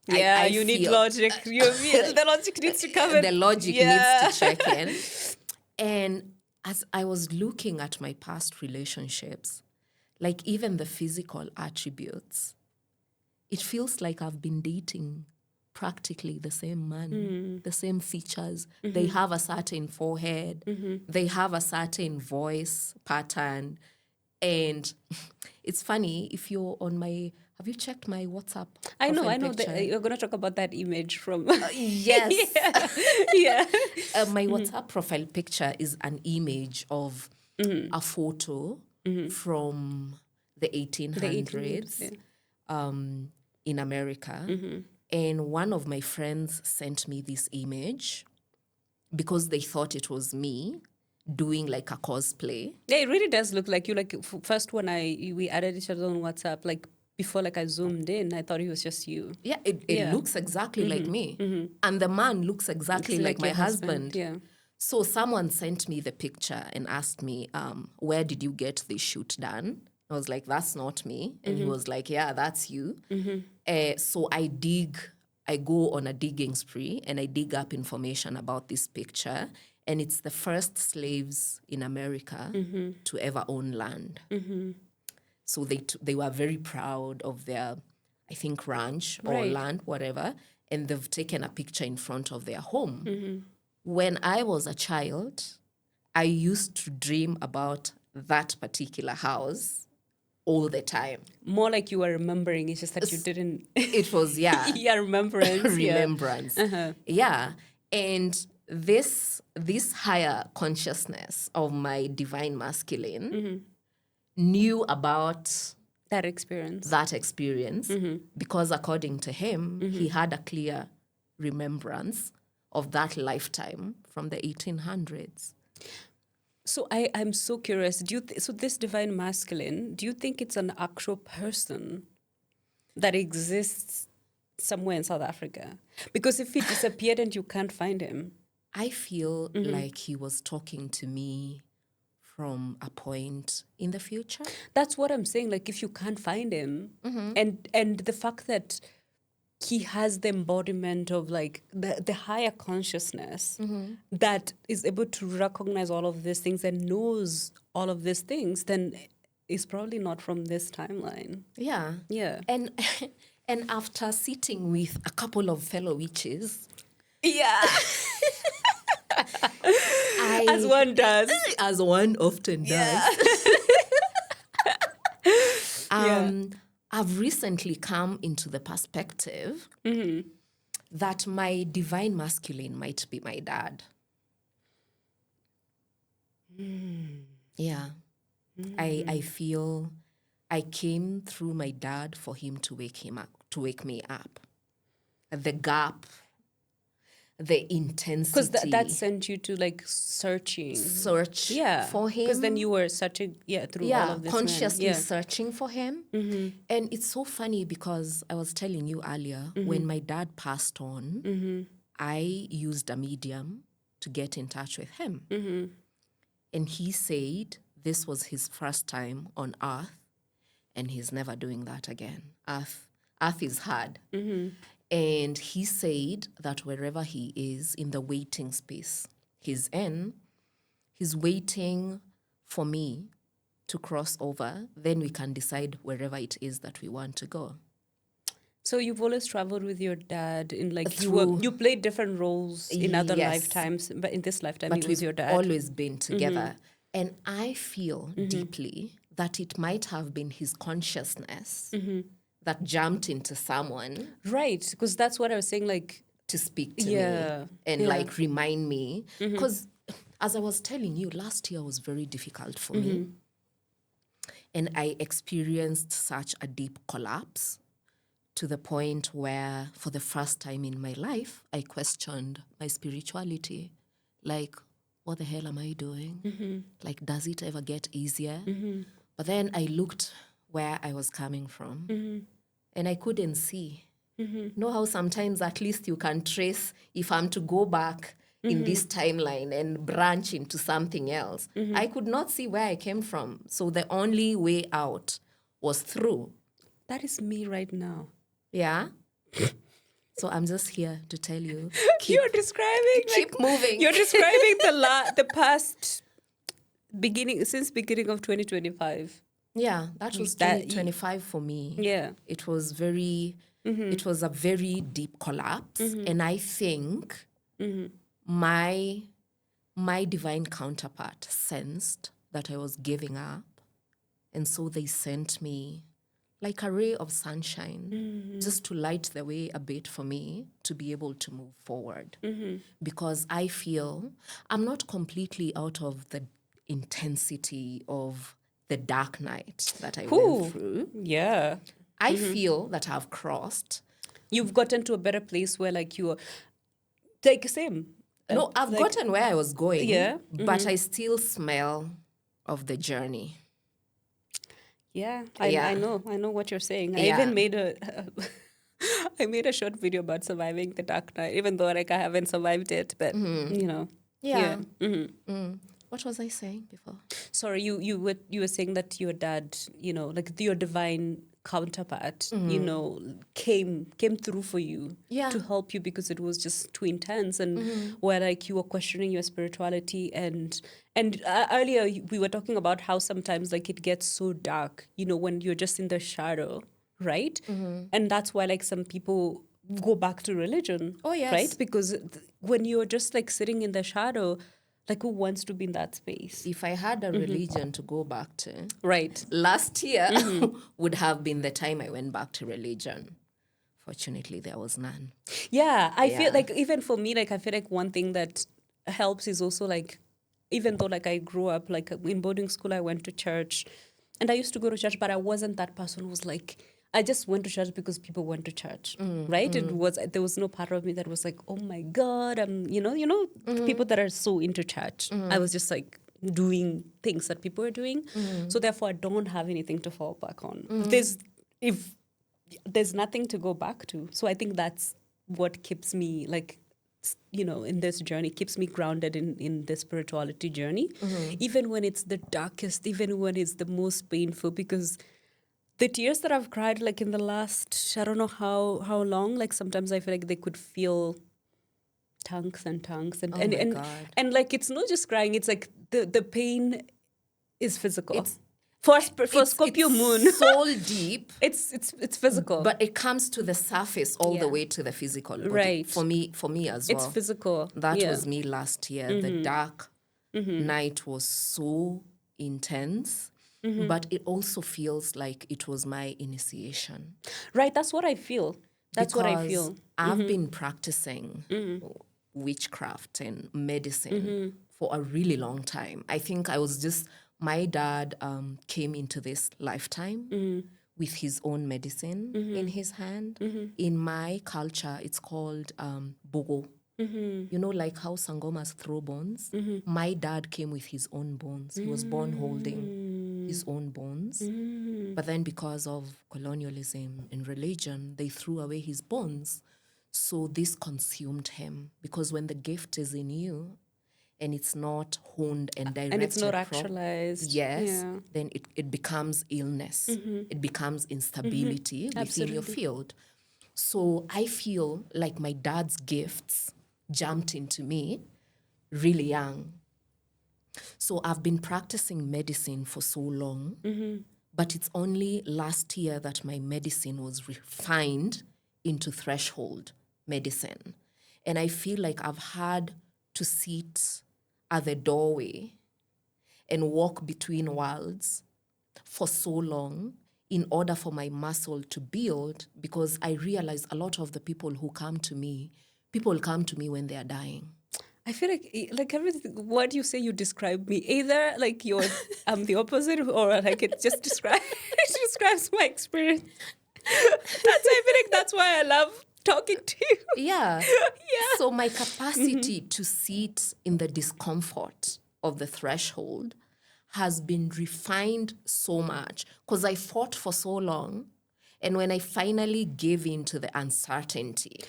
Yeah, you need logic. The logic needs to come in. the logic needs to check in. And as I was looking at my past relationships, like even the physical attributes, it feels like I've been dating practically the same man, the same features. They have a certain forehead, they have a certain voice pattern. And it's funny, if you're on have you checked my WhatsApp? I know picture? that you're going to talk about that image from. Yes. Yeah. My WhatsApp profile picture is an image of a photo from the 1800s in America. And one of my friends sent me this image because they thought it was me doing like a cosplay. Yeah, it really does look like you. Like first when we added each other on WhatsApp, like before, like I zoomed in, I thought it was just you. Yeah, it looks exactly like me. And the man looks exactly like my husband. Yeah. So someone sent me the picture and asked me, where did you get this shoot done? I was like, that's not me. And he was like, yeah, that's you. So I go on a digging spree and I dig up information about this picture. And it's the first slaves in America to ever own land. So they were very proud of their, I think, ranch or land, whatever. And they've taken a picture in front of their home. When I was a child, I used to dream about that particular house all the time. More like you were remembering. It's just that you didn't. It was, yeah. Yeah, remembrance. Remembrance. Yeah. And this higher consciousness of my divine masculine knew about that experience. Because according to him, he had a clear remembrance of that lifetime from the 1800s. So I'm so curious. So this divine masculine, do you think it's an actual person that exists somewhere in South Africa? Because if he disappeared and you can't find him, I feel like he was talking to me from a point in the future. That's what I'm saying. Like if you can't find him, and the fact that he has the embodiment of like the higher consciousness that is able to recognize all of these things and knows all of these things, then it's probably not from this timeline. Yeah. Yeah. And after sitting with a couple of fellow witches, yeah. As one does. As one often does. I've recently come into the perspective that my divine masculine might be my dad. Yeah. I feel I came through my dad for him to wake me up. The gap, the intensity. Because that sent you to like search for him. Because then you were searching through all of this. Consciously searching for him. And it's so funny because I was telling you earlier, when my dad passed on, I used a medium to get in touch with him. And he said this was his first time on earth and he's never doing that again. Earth is hard. And he said that wherever he is in the waiting space he's in, he's waiting for me to cross over. Then we can decide wherever it is that we want to go. So you've always traveled with your dad in like you played different roles in other lifetimes, but in this lifetime it was your dad. Always been together. And I feel deeply that it might have been his consciousness that jumped into someone. Right, because that's what I was saying, like... To speak to me and like remind me. Because as I was telling you, last year was very difficult for me. And I experienced such a deep collapse to the point where for the first time in my life, I questioned my spirituality. Like, what the hell am I doing? Like, does it ever get easier? But then I looked where I was coming from and I couldn't see. Know how sometimes at least you can trace, if I'm to go back in this timeline and branch into something else. I could not see where I came from. So the only way out was through. That is me right now. Yeah. So I'm just here to tell you. You're describing Keep moving. You're describing the past beginning of 2025. Yeah, that was 2025 for me. Yeah. It was it was a very deep collapse. And I think my divine counterpart sensed that I was giving up. And so they sent me like a ray of sunshine just to light the way a bit for me to be able to move forward. Because I feel I'm not completely out of the intensity of the dark night that I went through. Yeah. I feel that I've crossed. You've gotten to a better place where like you're like same. No, I've gotten where I was going. Yeah. But I still smell of the journey. Yeah, I know what you're saying. I even made I made a short video about surviving the dark night, even though like I haven't survived it, but you know. Yeah. What was I saying before? Sorry, you were saying that your dad, you know, like your divine counterpart, you know, came through for you to help you because it was just too intense, and where like you were questioning your spirituality, and earlier we were talking about how sometimes like it gets so dark, you know, when you're just in the shadow, right? And that's why like some people go back to religion. Oh yes, right? Because when you're just like sitting in the shadow, like who wants to be in that space? If I had a religion to go back to, right, last year would have been the time I went back to religion. Fortunately, there was none. Yeah, I feel like even for me, like I feel like one thing that helps is also like, even though like I grew up like in boarding school, I went to church, and I used to go to church, but I wasn't that person who was like, I just went to church because people went to church, right? There was no part of me that was like, oh my God, you know, people that are so into church. I was just like doing things that people were doing. So therefore, I don't have anything to fall back on. If there's nothing to go back to. So I think that's what keeps me like, you know, in this journey, keeps me grounded in the spirituality journey, even when it's the darkest, even when it's the most painful, because the tears that I've cried, like in the last, I don't know how long, like sometimes I feel like they could feel tongues and and like it's not just crying, it's like the pain is physical. For Scorpio moon, soul deep. It's physical, but it comes to the surface all the way to the physical body. Right. For me as well. It's physical. That was me last year. The dark night was so intense. But it also feels like it was my initiation. Right, that's what I feel. That's what I feel. I've been practicing witchcraft and medicine for a really long time. I think my dad came into this lifetime with his own medicine in his hand. In my culture, it's called bogo. You know, like how Sangomas throw bones? My dad came with his own bones. He was born holding his own bones. But then because of colonialism and religion, they threw away his bones. So this consumed him. Because when the gift is in you and it's not honed and directed, and it's not actualized, then it becomes illness. It becomes instability within your field. So I feel like my dad's gifts jumped into me really young. So I've been practicing medicine for so long, but it's only last year that my medicine was refined into threshold medicine. And I feel like I've had to sit at the doorway and walk between worlds for so long in order for my muscle to build, because I realize a lot of the people who come to me when they are dying. I feel like everything, what you say, you describe me. Either like I'm the opposite, or like it just describes my experience. I feel like that's why I love talking to you. Yeah. So my capacity to sit in the discomfort of the threshold has been refined so much because I fought for so long. And when I finally gave in to the uncertainty,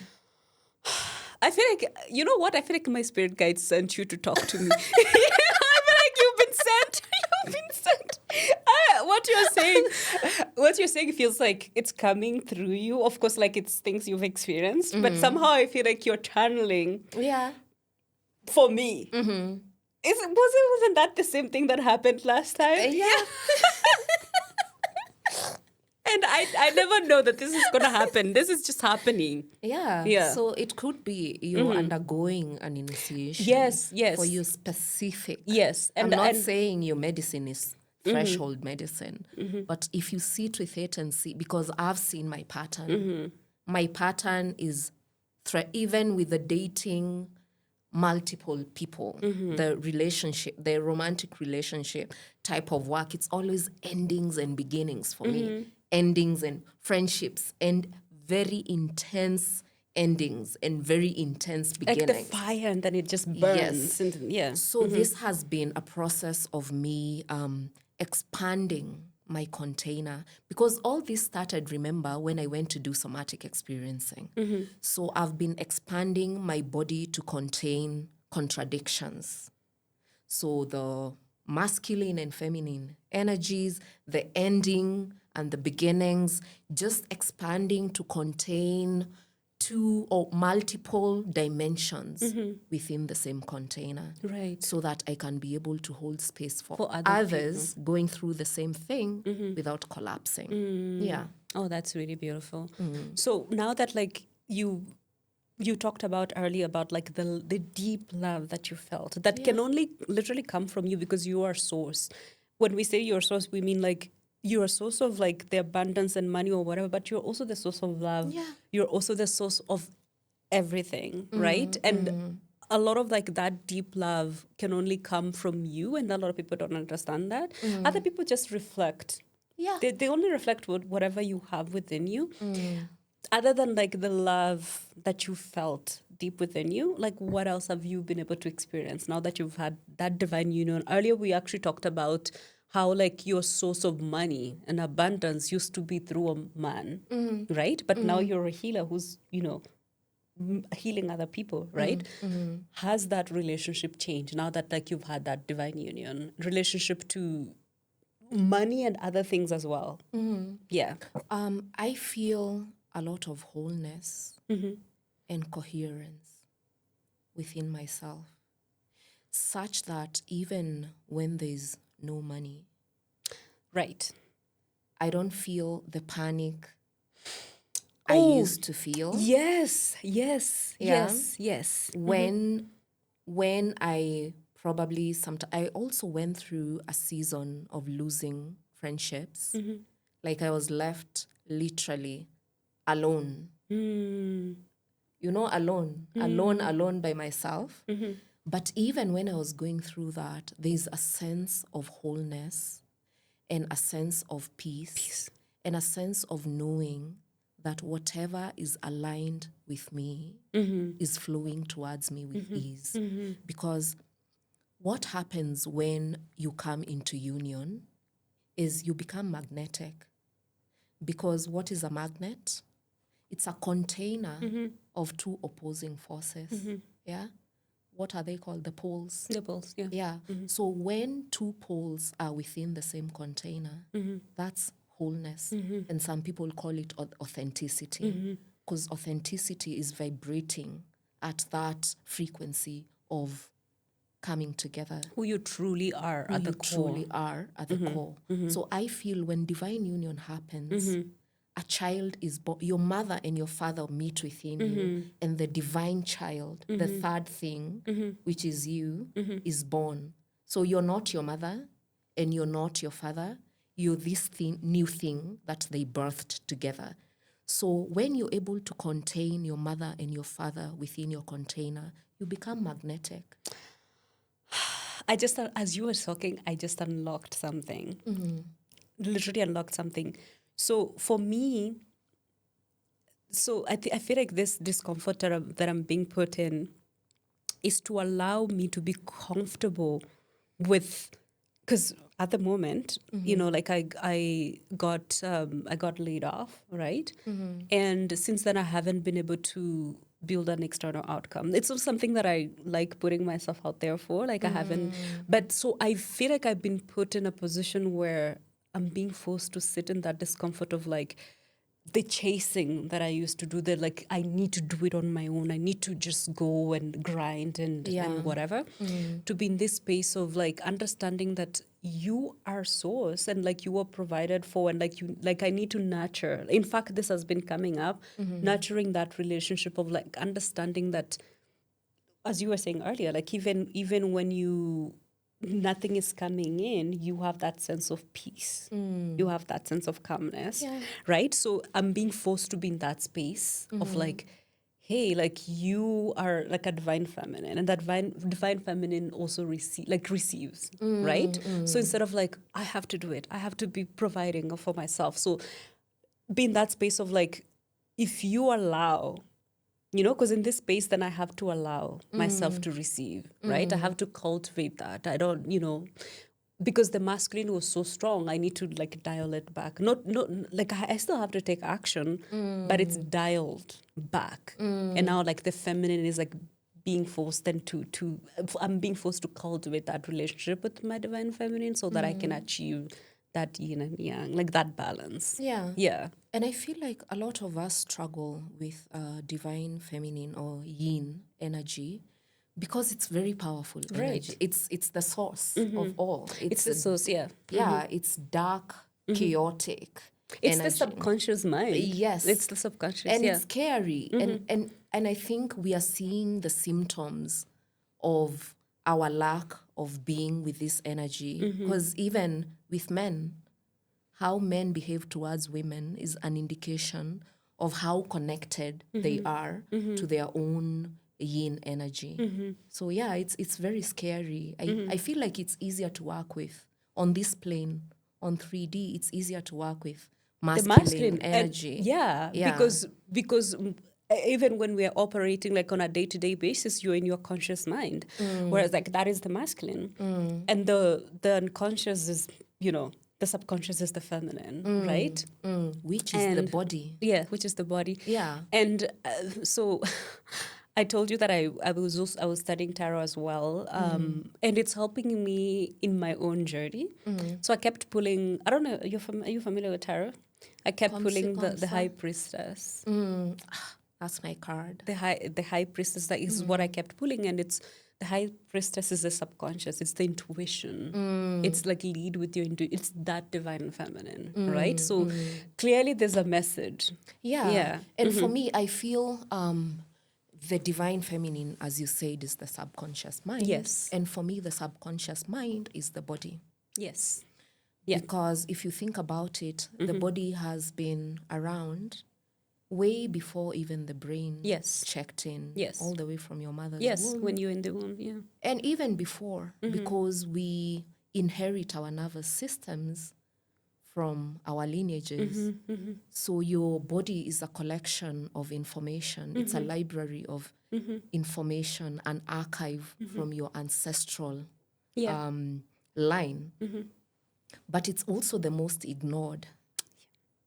I feel like, you know what? I feel like my spirit guide sent you to talk to me. I feel like you've been sent. what you're saying feels like it's coming through you. Of course, like it's things you've experienced, but somehow I feel like you're channeling Yeah. for me. Wasn't that the same thing that happened last time? Yeah. And I never know that this is gonna happen. This is just happening. Yeah. Yeah. So it could be you're undergoing an initiation. Yes, yes. For you specific. Yes. I'm not saying your medicine is threshold medicine, but if you sit with it and see, because I've seen my pattern. My pattern is even with the dating multiple people, the relationship, the romantic relationship type of work, it's always endings and beginnings for me. Endings and friendships and very intense endings and very intense beginnings. Like the fire, and then it just burns. Yes. Yeah. So this has been a process of me expanding my container, because all this started, remember, when I went to do somatic experiencing. So I've been expanding my body to contain contradictions. So the masculine and feminine energies, the ending and the beginnings, just expanding to contain two or multiple dimensions within the same container. Right. So that I can be able to hold space for other others going through the same thing without collapsing. Yeah. Oh, that's really beautiful. So now that like you talked about earlier about like the deep love that you felt that can only literally come from you because you are source. When we say you're source, we mean like you're a source of like the abundance and money or whatever, but you're also the source of love. Yeah. You're also the source of everything, right? And a lot of like that deep love can only come from you, and a lot of people don't understand that. Other people just reflect. Yeah. They only reflect whatever you have within you. Other than like the love that you felt deep within you, like what else have you been able to experience now that you've had that divine union? Earlier, we actually talked about how like your source of money and abundance used to be through a man, right? But now you're a healer who's, healing other people, right? Has that relationship changed now that like you've had that divine union, relationship to money and other things as well? Yeah. I feel a lot of wholeness and coherence within myself, such that even when there's no money, Right. I don't feel the panic I used to feel. Yes. Yeah. Yes. When I probably I also went through a season of losing friendships. Like I was left literally alone. Alone by myself. But even when I was going through that, there's a sense of wholeness and a sense of peace. And a sense of knowing that whatever is aligned with me is flowing towards me with ease. Because what happens when you come into union is you become magnetic. Because what is a magnet? It's a container of two opposing forces. Yeah? What are they called? The poles. The poles, yeah. Yeah. So when two poles are within the same container, that's wholeness. And some people call it authenticity. Because authenticity is vibrating at that frequency of coming together. Who you truly are at the core. Truly are at the core. So I feel when divine union happens, a child is born, your mother and your father meet within you, and the divine child, the third thing, which is you, is born. So you're not your mother and you're not your father. You're this new thing that they birthed together. So when you're able to contain your mother and your father within your container, you become magnetic. As you were talking, I just unlocked something. Literally unlocked something. So for me, I feel like this discomfort that I'm being put in is to allow me to be comfortable with, because at the moment, like I got laid off, right? And since then I haven't been able to build an external outcome. It's not something that I like putting myself out there for. Like I haven't, but so I feel like I've been put in a position where I'm being forced to sit in that discomfort of like the chasing that I used to do, that like I need to do it on my own. I need to just go and grind and whatever. To be in this space of like understanding that you are source and like you are provided for, and like you, like I need to nurture. In fact, this has been coming up, nurturing that relationship of like understanding that, as you were saying earlier, like even when you nothing is coming in, you have that sense of peace. You have that sense of calmness, right? So I'm being forced to be in that space of like, hey, like you are like a divine feminine, and that divine feminine also receives, right? So instead of like, I have to do it, I have to be providing for myself. So be in that space of like, if you allow, because in this space, then I have to allow myself to receive, right? I have to cultivate that. I don't, because the masculine was so strong, I need to like dial it back. Not like I still have to take action, but it's dialed back. And now like the feminine is like being forced then I'm being forced to cultivate that relationship with my divine feminine so that I can achieve that yin and yang, like that balance. Yeah. And I feel like a lot of us struggle with divine feminine or yin energy because it's very powerful energy. It's the source of all. It's the source, yeah. Yeah, it's dark, chaotic. It's energy. the subconscious mind. Yes. It's the subconscious, and it's scary. And I think we are seeing the symptoms of our lack of being with this energy. Because even with men, how men behave towards women is an indication of how connected they are to their own yin energy. So yeah, it's very scary. I feel like it's easier to work with on this plane, on 3D. It's easier to work with masculine energy. Because even when we are operating like on a day-to-day basis, you're in your conscious mind, whereas like that is the masculine, and the unconscious is, the subconscious is the feminine, right? Which is the body. Yeah, which is the body. Yeah. And so I told you that I was studying tarot as well, and it's helping me in my own journey. So I kept pulling. I don't know. Are you familiar with tarot? I kept pulling the high priestess. That's my card. The high priestess, that is what I kept pulling, and it's the high priestess is the subconscious. It's the intuition. It's like lead with your intuition. It's that divine feminine, right? So clearly there's a message. Yeah. And for me, I feel the divine feminine, as you said, is the subconscious mind. Yes. And for me, the subconscious mind is the body. Yes. Yeah. Because if you think about it, the body has been around way before even the brain checked in. Yes. All the way from your mother's womb. When you're in the womb, yeah. And even before, because we inherit our nervous systems from our lineages. So your body is a collection of information. It's a library of information, an archive from your ancestral line. But it's also the most ignored.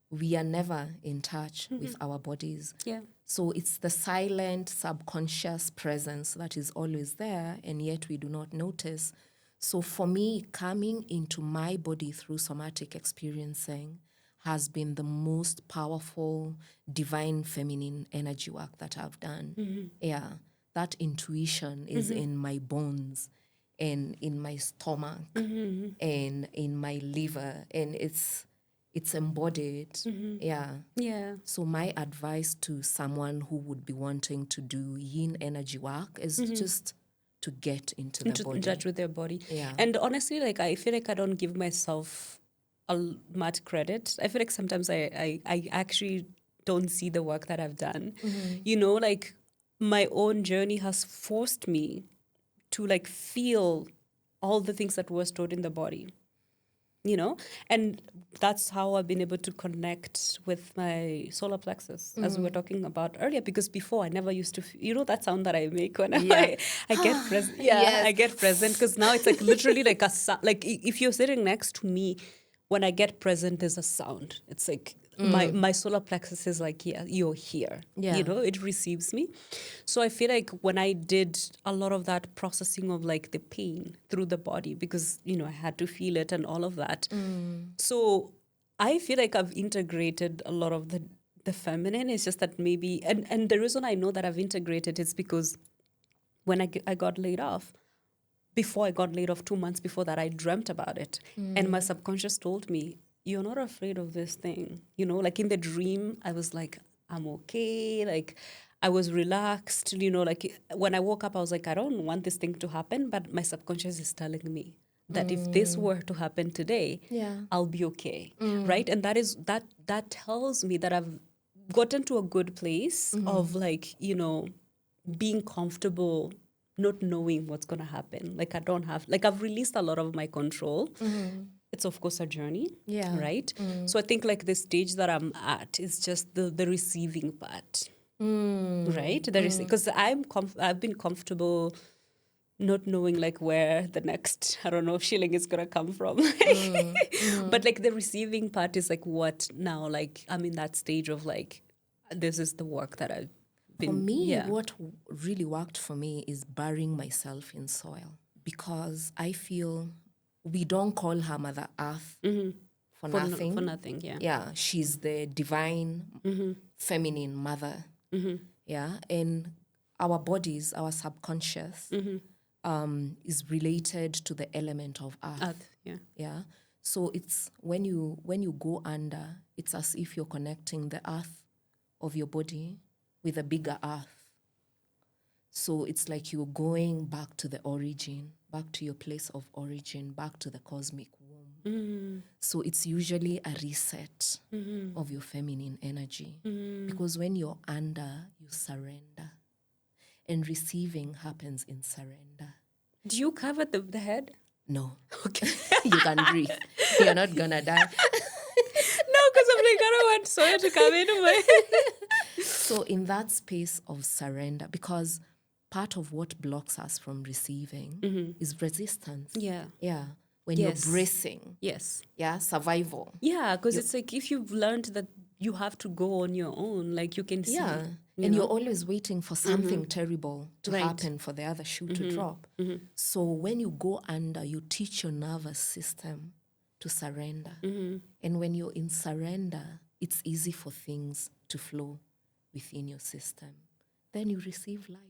We are never in touch with our bodies. Yeah. So it's the silent, subconscious presence that is always there, and yet we do not notice. So for me, coming into my body through somatic experiencing has been the most powerful divine feminine energy work that I've done. Yeah, that intuition is in my bones and in my stomach and in my liver, and it's embodied. Yeah. So my advice to someone who would be wanting to do yin energy work is just to get into the body. Touch with their body. Yeah. And honestly, like I feel like I don't give myself much credit. I feel like sometimes I actually don't see the work that I've done. Like my own journey has forced me to like feel all the things that were stored in the body. And that's how I've been able to connect with my solar plexus, as we were talking about earlier, because before I never used to, that sound that I make when I get present. Yeah, I get present, because now it's like literally like a sound. Like if you're sitting next to me, when I get present, there's a sound. It's like My solar plexus is like, yeah, you're here. Yeah. You know, it receives me. So I feel like when I did a lot of that processing of like the pain through the body, because, you know, I had to feel it and all of that. So I feel like I've integrated a lot of the feminine. It's just that maybe, and the reason I know that I've integrated is because when I got laid off, before I got laid off 2 months before that, I dreamt about it. And my subconscious told me, you're not afraid of this thing. You know, like in the dream, I was like, I'm okay. Like I was relaxed, you know, like when I woke up, I was like, I don't want this thing to happen. But my subconscious is telling me that if this were to happen today, Yeah. I'll be okay. Right. And that tells me that I've gotten to a good place of like, you know, being comfortable not knowing what's going to happen. Like I don't have, like I've released a lot of my control. It's of course a journey, Yeah. right? So I think like the stage that I'm at is just the receiving part, right? There is, because I've been comfortable not knowing like where the next, I don't know, shilling is going to come from. But like the receiving part is like what now, like I'm in that stage of like, this is the work that I've been, For me, yeah. what really worked for me is burying myself in soil, because I feel we don't call her Mother Earth for nothing. For nothing, yeah. Yeah, she's the divine feminine mother. Yeah, and our bodies, our subconscious is related to the element of earth. Earth, yeah. Yeah, so it's when you go under, it's as if you're connecting the earth of your body with a bigger earth. So it's like you're going back to the origin, back to your place of origin, back to the cosmic womb. So it's usually a reset of your feminine energy. Because when you're under, you surrender. And receiving happens in surrender. Do you cover the head? No. Okay. You can breathe. You're not gonna die. No, because I'm like, I don't want soil to come into my So in that space of surrender, because part of what blocks us from receiving is resistance. Yeah. Yeah. When Yes. you're bracing. Yes. Yeah. Survival. Yeah, because it's like if you've learned that you have to go on your own, like you can see. Yeah. And you're always waiting for something terrible to Right. happen, for the other shoe to drop. So when you go under, you teach your nervous system to surrender. And when you're in surrender, it's easy for things to flow within your system. Then you receive life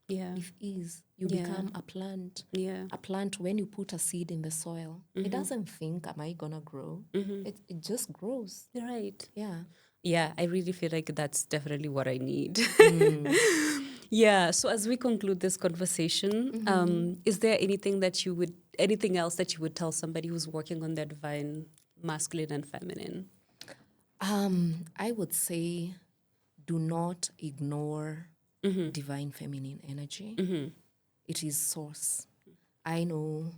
Yeah. with ease. You Yeah. become a plant. Yeah. A plant, when you put a seed in the soil, it doesn't think, am I going to grow? It just grows. Right. Yeah. Yeah, I really feel like that's definitely what I need. Yeah. So as we conclude this conversation, is there anything else that you would tell somebody who's working on their divine masculine and feminine? I would say do not ignore divine feminine energy. It is source. I know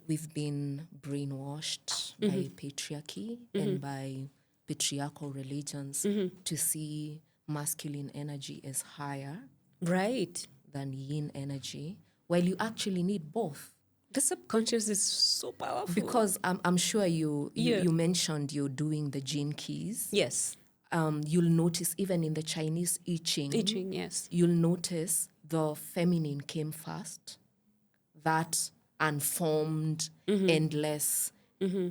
we've been brainwashed by patriarchy and by patriarchal religions to see masculine energy as higher Right. than yin energy, while you actually need both. The subconscious is so powerful. Because I'm sure you Yeah. mentioned you're doing the gene keys. Yes. You'll notice even in the Chinese I Ching, Yes. you'll notice the feminine came first, that unformed, endless,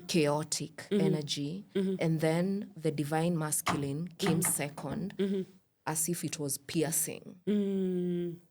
chaotic energy. And then the divine masculine came second, as if it was piercing.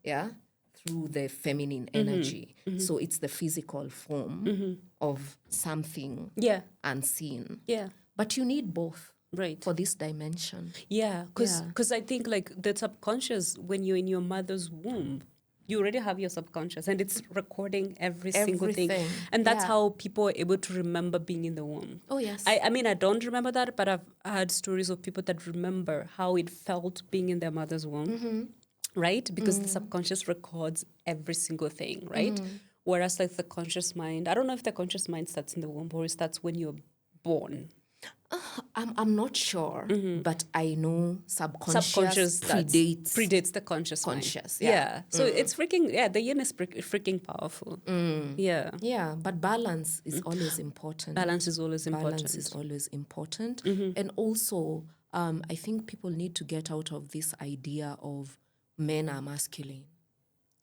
Yeah? Through the feminine energy. So it's the physical form of something Yeah. unseen. Yeah. But you need both Right. for this dimension. Yeah, because I think like the subconscious, when you're in your mother's womb, you already have your subconscious and it's recording every single thing. Everything, And that's yeah. how people are able to remember being in the womb. Oh, yes. I mean, I don't remember that, but I've heard stories of people that remember how it felt being in their mother's womb, right? Because the subconscious records every single thing, right? Whereas like the conscious mind, I don't know if the conscious mind starts in the womb or it starts when you're born. I'm not sure, but I know Subconscious subconscious predates the conscious conscious, mind. yeah. So it's freaking, the yin is freaking powerful. Yeah. Yeah, but balance is always important. Balance is always important. Balance is always important. And also I think people need to get out of this idea of men are masculine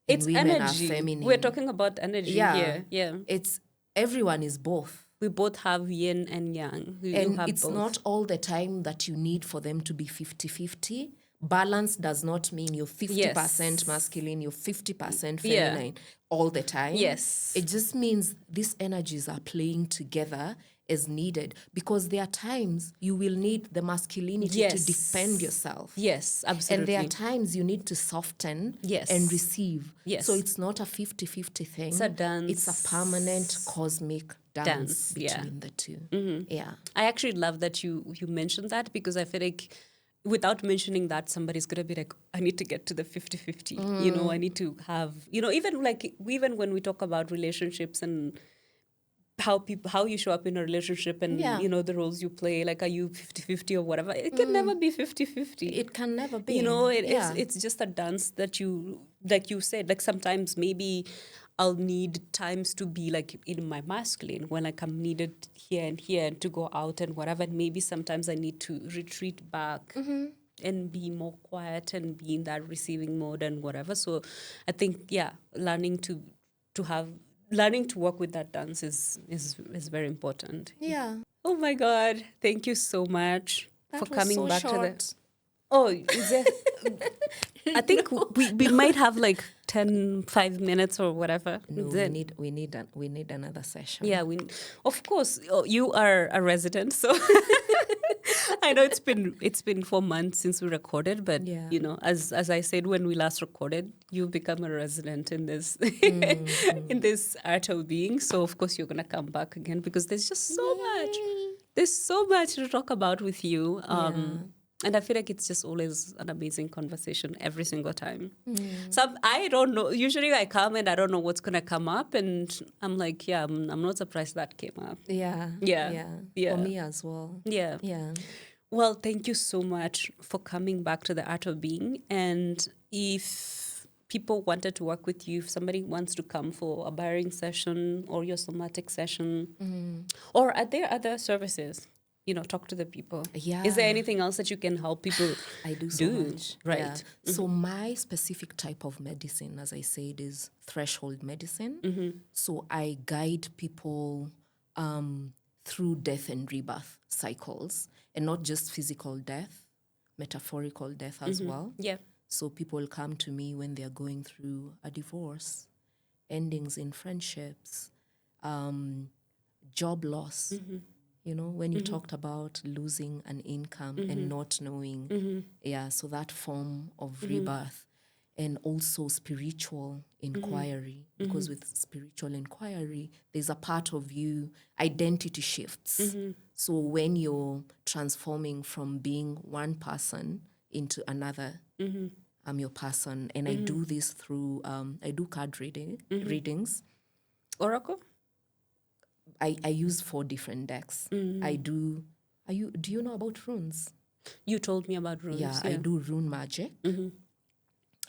and It's women energy. are feminine. We're talking about energy here. Yeah. It's everyone is both. We both have yin and yang. You And have it's both. not all the time that you need for them to be 50-50. Balance does not mean you're 50% masculine, you're 50% feminine all the time. Yes. It just means these energies are playing together as needed, because there are times you will need the masculinity to defend yourself. Yes, absolutely. And there are times you need to soften and receive. Yes. So it's not a 50-50 thing. It's a dance. It's a permanent cosmic dance between the two. Yeah. I actually love that you mentioned that, because I feel like without mentioning that, somebody's going to be like, I need to get to the 50-50. You know, I need to have, you know, even when we talk about relationships and how you show up in a relationship and, you know, the roles you play, like, are you 50-50 or whatever? It can never be 50-50. It can never be. You know, it's just a dance that you, like you said, like sometimes maybe I'll need times to be like in my masculine when like I'm needed here and here and to go out and whatever. And maybe sometimes I need to retreat back and be more quiet and be in that receiving mode and whatever. So I think, learning to work with that dance is very important. Yeah. Oh my God. Thank you so much for coming so back short. to the... Oh, is there... I think we might have like 5 minutes or whatever. No, we need another session. Yeah, of course, you are a resident, so I know it's been 4 months since we recorded, but you know, as I said when we last recorded, you've become a resident in this in this art of being. So of course you're gonna come back again, because there's just so much. There's so much to talk about with you. And I feel like it's just always an amazing conversation every single time. So I don't know. Usually I come and I don't know what's going to come up. And I'm like, I'm not surprised that came up. Yeah. For me as well. Yeah. Well, thank you so much for coming back to the Art of Being. And if people wanted to work with you, if somebody wants to come for a barring session or your somatic session, or are there other services? You know, talk to the people. Yeah. Is there anything else that you can help people I do so much. Right. Yeah. So my specific type of medicine, as I said, is threshold medicine. So I guide people through death and rebirth cycles, and not just physical death, metaphorical death as well. Yeah. So people come to me when they're going through a divorce, endings in friendships, job loss. You know, when you talked about losing an income and not knowing, so that form of rebirth, and also spiritual inquiry, because with spiritual inquiry, there's a part of you, identity shifts. So when you're transforming from being one person into another, I'm your person, and I do this through, I do card readings. Oracle? I use 4 different decks. Do you know about runes? You told me about runes. Yeah, I do rune magic.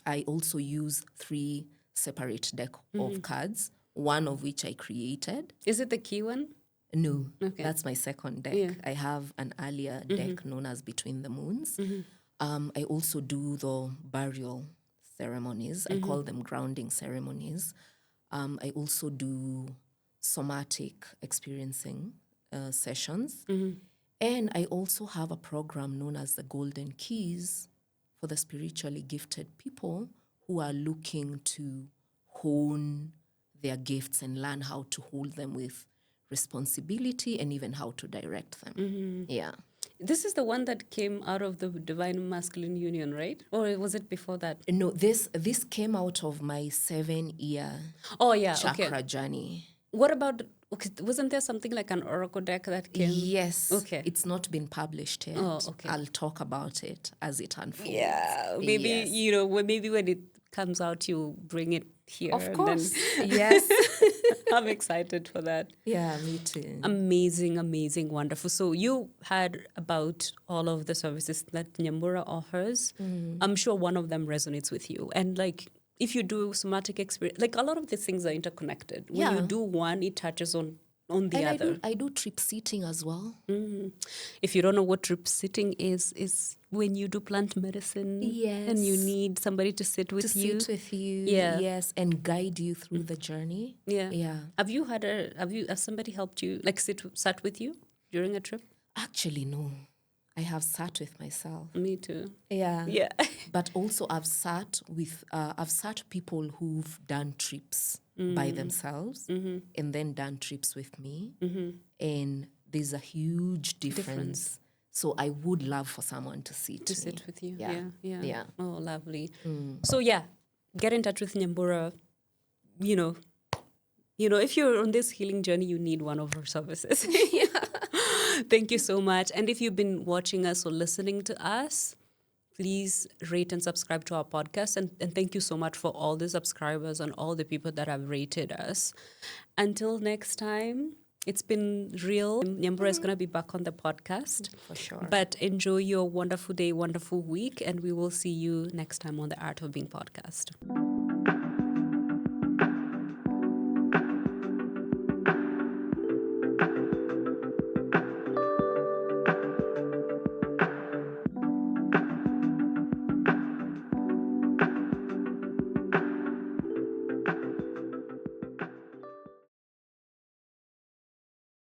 I also use 3 separate deck of cards, one of which I created. Is it the key one? No, that's my second deck. Yeah. I have an earlier deck known as Between the Moons. I also do the burial ceremonies. I call them grounding ceremonies. I also do somatic experiencing sessions. And I also have a program known as the Golden Keys for the spiritually gifted people who are looking to hone their gifts and learn how to hold them with responsibility and even how to direct them. Yeah. This is the one that came out of the Divine Masculine Union, right? Or was it before that? No, this came out of my 7-year chakra journey. What about, wasn't there something like an oracle deck that came? Yes. Okay. It's not been published yet. Oh, okay. I'll talk about it as it unfolds. Yeah. Maybe, you know, maybe when it comes out, you'll bring it here. Of course. Then Yes. I'm excited for that. Yeah, me too. Amazing, amazing, wonderful. So you had about all of the services that Nyambura offers. I'm sure one of them resonates with you. And like, if you do somatic experience, like a lot of these things are interconnected. When you do one, it touches on on the And other. I do trip sitting as well. If you don't know what trip sitting is when you do plant medicine and you Yes. need somebody to sit with To you. sit with you, Yeah. yes, and guide you through the journey. Yeah. Yeah. Have somebody helped you, like sat with you during a trip? Actually, no. I have sat with myself. Me too. Yeah. Yeah. But also I've sat people who've done trips by themselves and then done trips with me. And there's a huge difference. So I would love for someone to sit With you. Yeah. Yeah. Yeah. Oh, lovely. So yeah, get in touch with Nyambura. You know, if you're on this healing journey, you need one of our services. Thank you so much. And if you've been watching us or listening to us, please rate and subscribe to our podcast. And thank you so much for all the subscribers and all the people that have rated us. Until next time, it's been real. Nyambura is going to be back on the podcast. For sure. But enjoy your wonderful day, wonderful week. And we will see you next time on the Art of Being podcast.